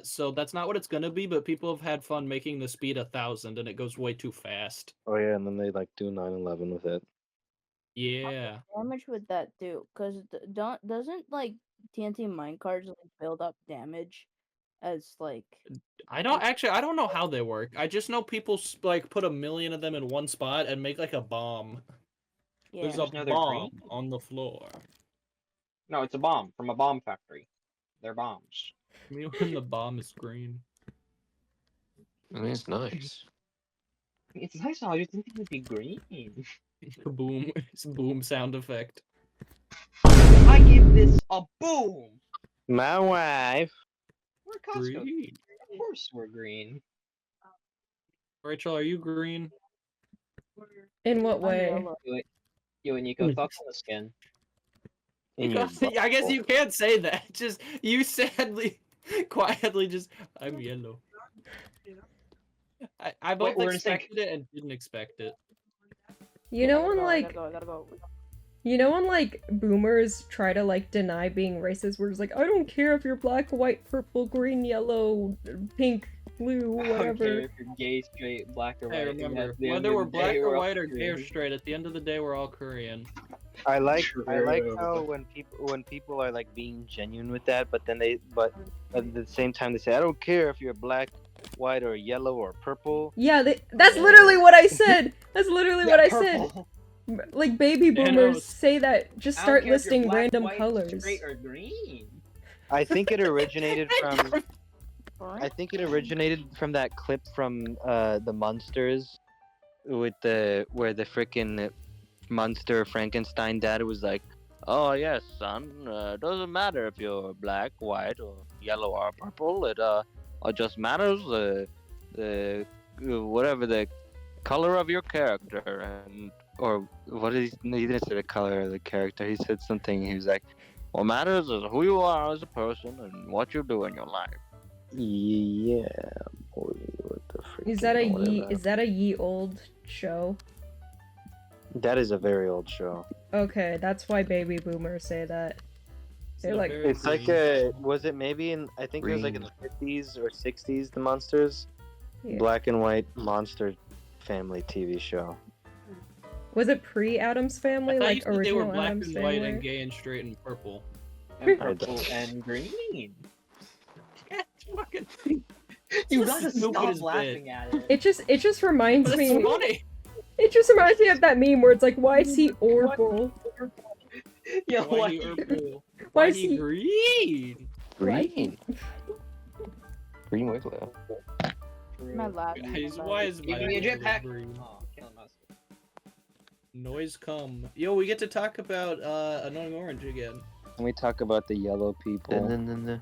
So that's not what it's gonna be, but people have had fun making the speed 1,000, and it goes way too fast. Oh yeah, and then they like do 9/11 with it. Yeah. How much would that do? Cause doesn't like TNT minecarts like build up damage as like I don't know how they work. I just know people like put 1,000,000 of them in one spot and make like a bomb. yeah. There's a Just know they're bomb green? on the floor. No, it's a bomb from a bomb factory. They're bombs. I mean, when the bomb is green. I mean, it's nice. It's nice how I just didn't think it'd be green. Kaboom! It's a boom sound effect. I give this a boom. My wife. We're Costco. Green. Of course we're green. Rachel, are you green? In what I'm way? yellow. You and Nico, thoughts on the skin? In your I guess butthole. you can't say that. Just you sadly, quietly, just I'm yellow. I both we're in sync. expected it and didn't expect it. You know when I like gotta go. you know when like boomers try to like deny being racist, where it's like, I don't care if you're black, white, purple, green, yellow, pink, blue, I don't care whatever. if you're gay, straight, black, or Hey, white. remember, At the end whether of we're the black day, or we're all white or gay or Korean. straight, at the end of the day, we're all Korean. I like True. how when people are like being genuine with that, but at the same time they say, I don't care if you're black, white, or yellow or purple. Yeah, that's literally what I said. That's literally what I said. Purple. Like baby boomers say that. Just I don't start care if you're listing black, random white, colors. straight, or green. I think it originated from that clip from the Munsters with where the frickin' Munster Frankenstein dad was like, oh yes, son, doesn't matter if you're black, white, or yellow or purple. It just matters the whatever the color of your character and or what did he didn't say the color of the character. He said something. He was like, what matters is who you are as a person and what you do in your life. Yeah, boy, what the freak Is that a ye old show? That is a very old show. Okay, that's why baby boomers say that. They're like, It's like was it maybe in, I think it was like in the 50s or 60s, the Monsters? Yeah. Black and white monster family TV show. was it pre-Adam's Family, I thought you like said they were original black Adam's and white Family? and gay and straight and purple. And purple and green. It's fucking. You the gotta stupidest stop laughing at it. It just reminds But me. it's funny. It just reminds me of that meme where it's like, why is he orpal? Yeah, Why he purple? Why Why is he he- green? Green. Green Wiggler. My lab. Guys, why is my Give me a Wiggler jetpack. green? Oh, killing us. Noise come. Yo, we get to talk about Annoying Orange again. Can we talk about the yellow people? No.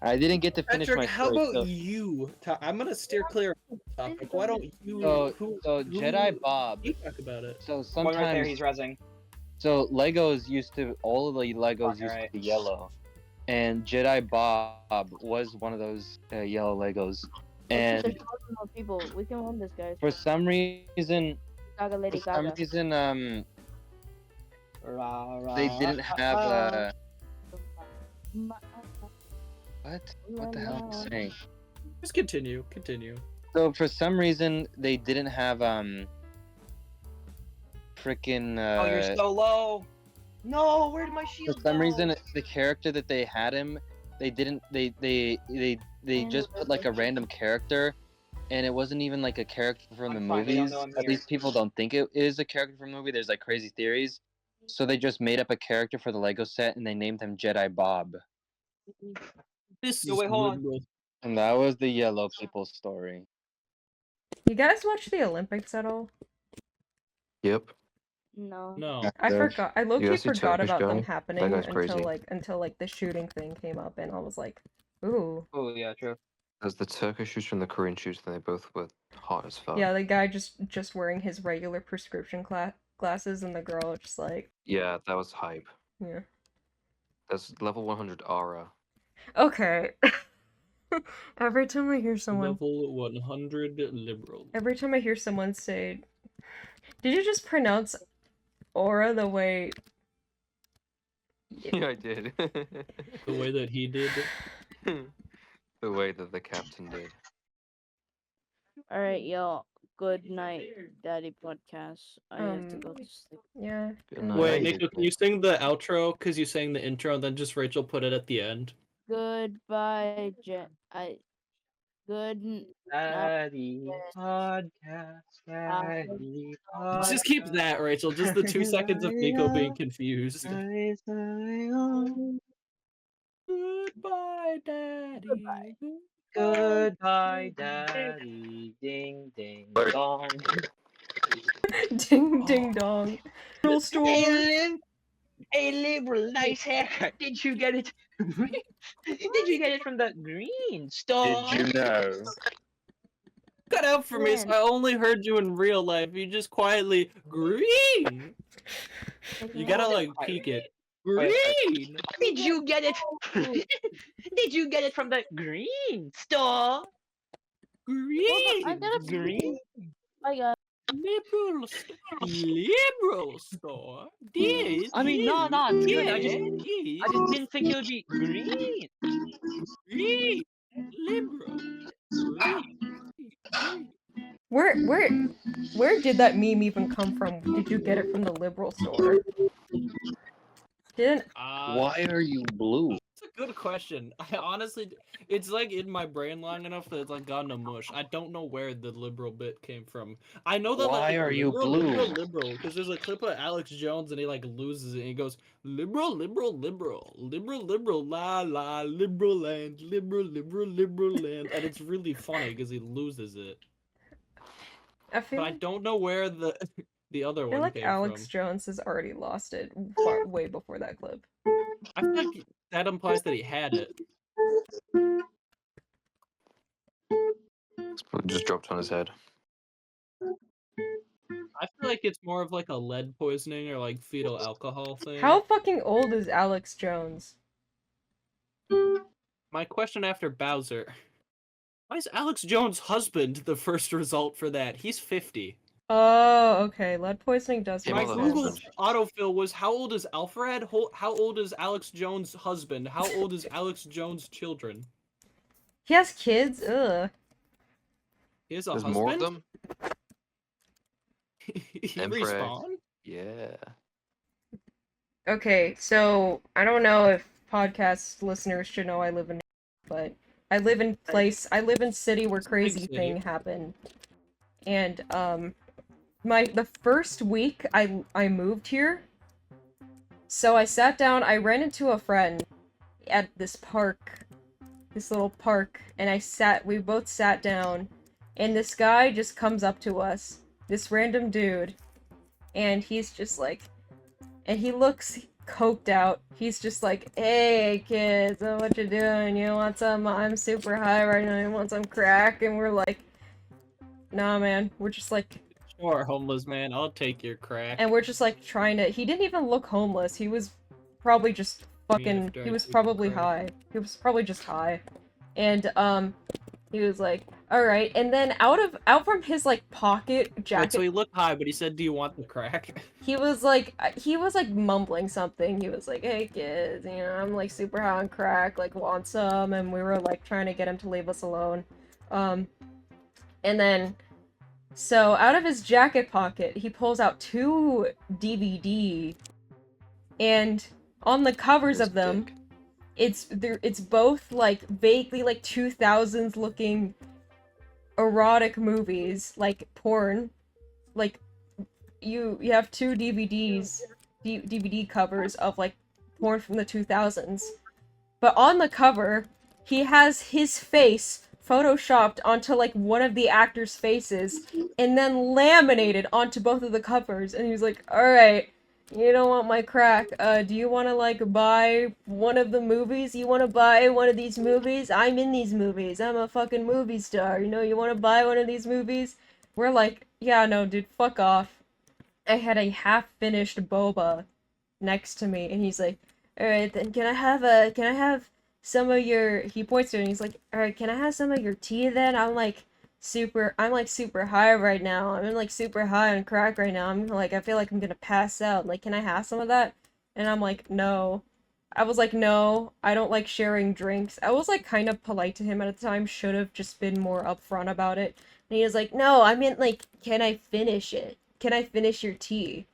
I didn't get to finish Patrick, my how story. about you? I'm gonna steer clear of the topic. Why don't you? So who Jedi Bob. You talk about it. So One right there, sometimes, he's rezzing. so Legos used to, all of the Legos used Alright. to be yellow, and Jedi Bob was one of those yellow Legos, There's and more people. We can win this, guys. for some reason, Lady Gaga. they didn't have what the hell am I saying? Just continue. Continue. So for some reason they didn't have freaking Oh, you're so low. No, where did my For shield some go? reason, the character that they had him, they didn't. They just put like a random character, and it wasn't even like a character from the I'm fine, they don't movies. know I'm At here. least people don't think it is a character from the movie. There's like crazy theories, so they just made up a character for the Lego set, and they named him Jedi Bob. This No, is wait, hold on. liberal. And that was the yellow people story. You guys watch the Olympics at all? Yep. No. No. I forgot. I You low-key guys see forgot Turkish about them guy? That happening guy's crazy. until the shooting thing came up, and I was like, ooh. Oh yeah, true. There's the Turkish shooter and the Korean shooter, and they both were hot as fuck. Yeah, the guy just wearing his regular prescription glasses, and the girl just like, Yeah, that was hype. yeah. There's level 100 Aura. Okay. Every time I hear someone, Level 100 liberal. every time I hear someone say, "Did you just pronounce aura the way?" Yeah, I did. The way that he did. The way that the captain did. All right, y'all. Good night, Daddy Podcast. I have to go to sleep. Yeah. Good night. Wait, Night. Nico, can you sing the outro? Because you sang the intro, and then just Rachel put it at the end. Goodbye, good night. Daddy podcast, Daddy podcast. Just keep that, Rachel. Just the 2 seconds of Nico being confused. Goodbye, Daddy. Goodbye, Daddy. Ding, ding, dong. Ding ding dong. Little store. Hey, liberal, nice haircut. Did you get it? Did you get it from the green store? Did you know? Cut out for me, so I only heard you in real life. You just quietly green. You gotta like peek it. Green. Did you get it? Did you get it from the green store? Green. I gotta Green. Bye, guys. Liberal store. This. I mean, no, it's good. I just is didn't think it would be green. green. Liberal. Green. Where did that meme even come from? Did you get it from the liberal store? Didn't Why are you blue? It's a good question. I honestly, it's like in my brain long enough that it's like gone to mush. I don't know where the liberal bit came from. I know that Why like, are you liberal, blue? because there's a clip of Alex Jones and he like loses it and he goes liberal, la la, liberal land, liberal land, and it's really funny because he loses it. I feel But I don't know where the the other I feel one like came Alex from. Jones has already lost it way before that clip. I feel like that implies that he had it. Just dropped on his head. I feel like it's more of like a lead poisoning or like fetal alcohol thing. How fucking old is Alex Jones? My question after Bowser. Why is Alex Jones' husband the first result for that? He's 50. Oh, okay. Lead poisoning does Yeah, make My well, sense. Google autofill was how old is Alfred? How old is Alex Jones' husband? How old is Alex Jones' children? He has kids? Ugh. He has a There's husband? more of them? He Emperor. respawn? Yeah. Okay, so I don't know if podcast listeners should know I live in, but I live in city where crazy city. thing happened. And the first week I moved here, so I sat down, I ran into a friend at this little park, and we both sat down, and this guy just comes up to us, this random dude, and he's just like, and he looks coked out. He's just like, "Hey kids, what you doing? You want some? I'm super high right now. You want some crack?" And we're like, "Nah, man." We're just like, Sure, homeless man, I'll take your crack. and we're just like trying to. He didn't even look homeless. He was probably just fucking. after I He was take probably your crack. high. He was probably just high, and he was like, "All right." And then out from his like pocket jacket. Wait, so he looked high, but he said, "Do you want the crack?" He was like mumbling something. He was like, "Hey kids, you know, I'm like super high on crack, like want some?" And we were like trying to get him to leave us alone. And then, so out of his jacket pocket, he pulls out 2 DVD and on the covers This of them, dick. it's both like vaguely like 2000s looking erotic movies, like porn. Like you have two DVD covers of like porn from the 2000s. But on the cover, he has his face photoshopped onto like one of the actors' faces and then laminated onto both of the covers. And he was like, "All right, you don't want my crack. Do you want to like buy one of the movies? You want to buy one of these movies? I'm in these movies. I'm a fucking movie star. You know, you want to buy one of these movies?" We're like, "Yeah, no, dude, fuck off." I had a half-finished boba next to me, and he's like, "All right, then can I have some of your?" He points to it, and he's like, "All right, can I have some of your tea then? I'm like super high right now. I'm like super high on crack right now. I'm like, I feel like I'm gonna pass out. Like, can I have some of that?" And I'm like, "No." I was like, "No, I don't like sharing drinks." I was like kind of polite to him at the time. Should have just been more upfront about it. And he was like, "No, I meant like, can I finish it? Can I finish your tea?"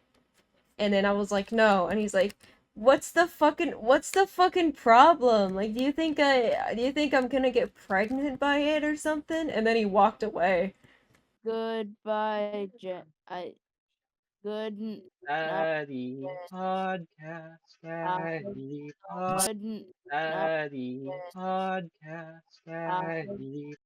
And then I was like, "No." And he's like, what's the fucking problem? Like, do you think I'm gonna get pregnant by it or something?" And then he walked away. Goodbye, good night. Daddy podcast, Daddy pod, Good night. Daddy podcast, Daddy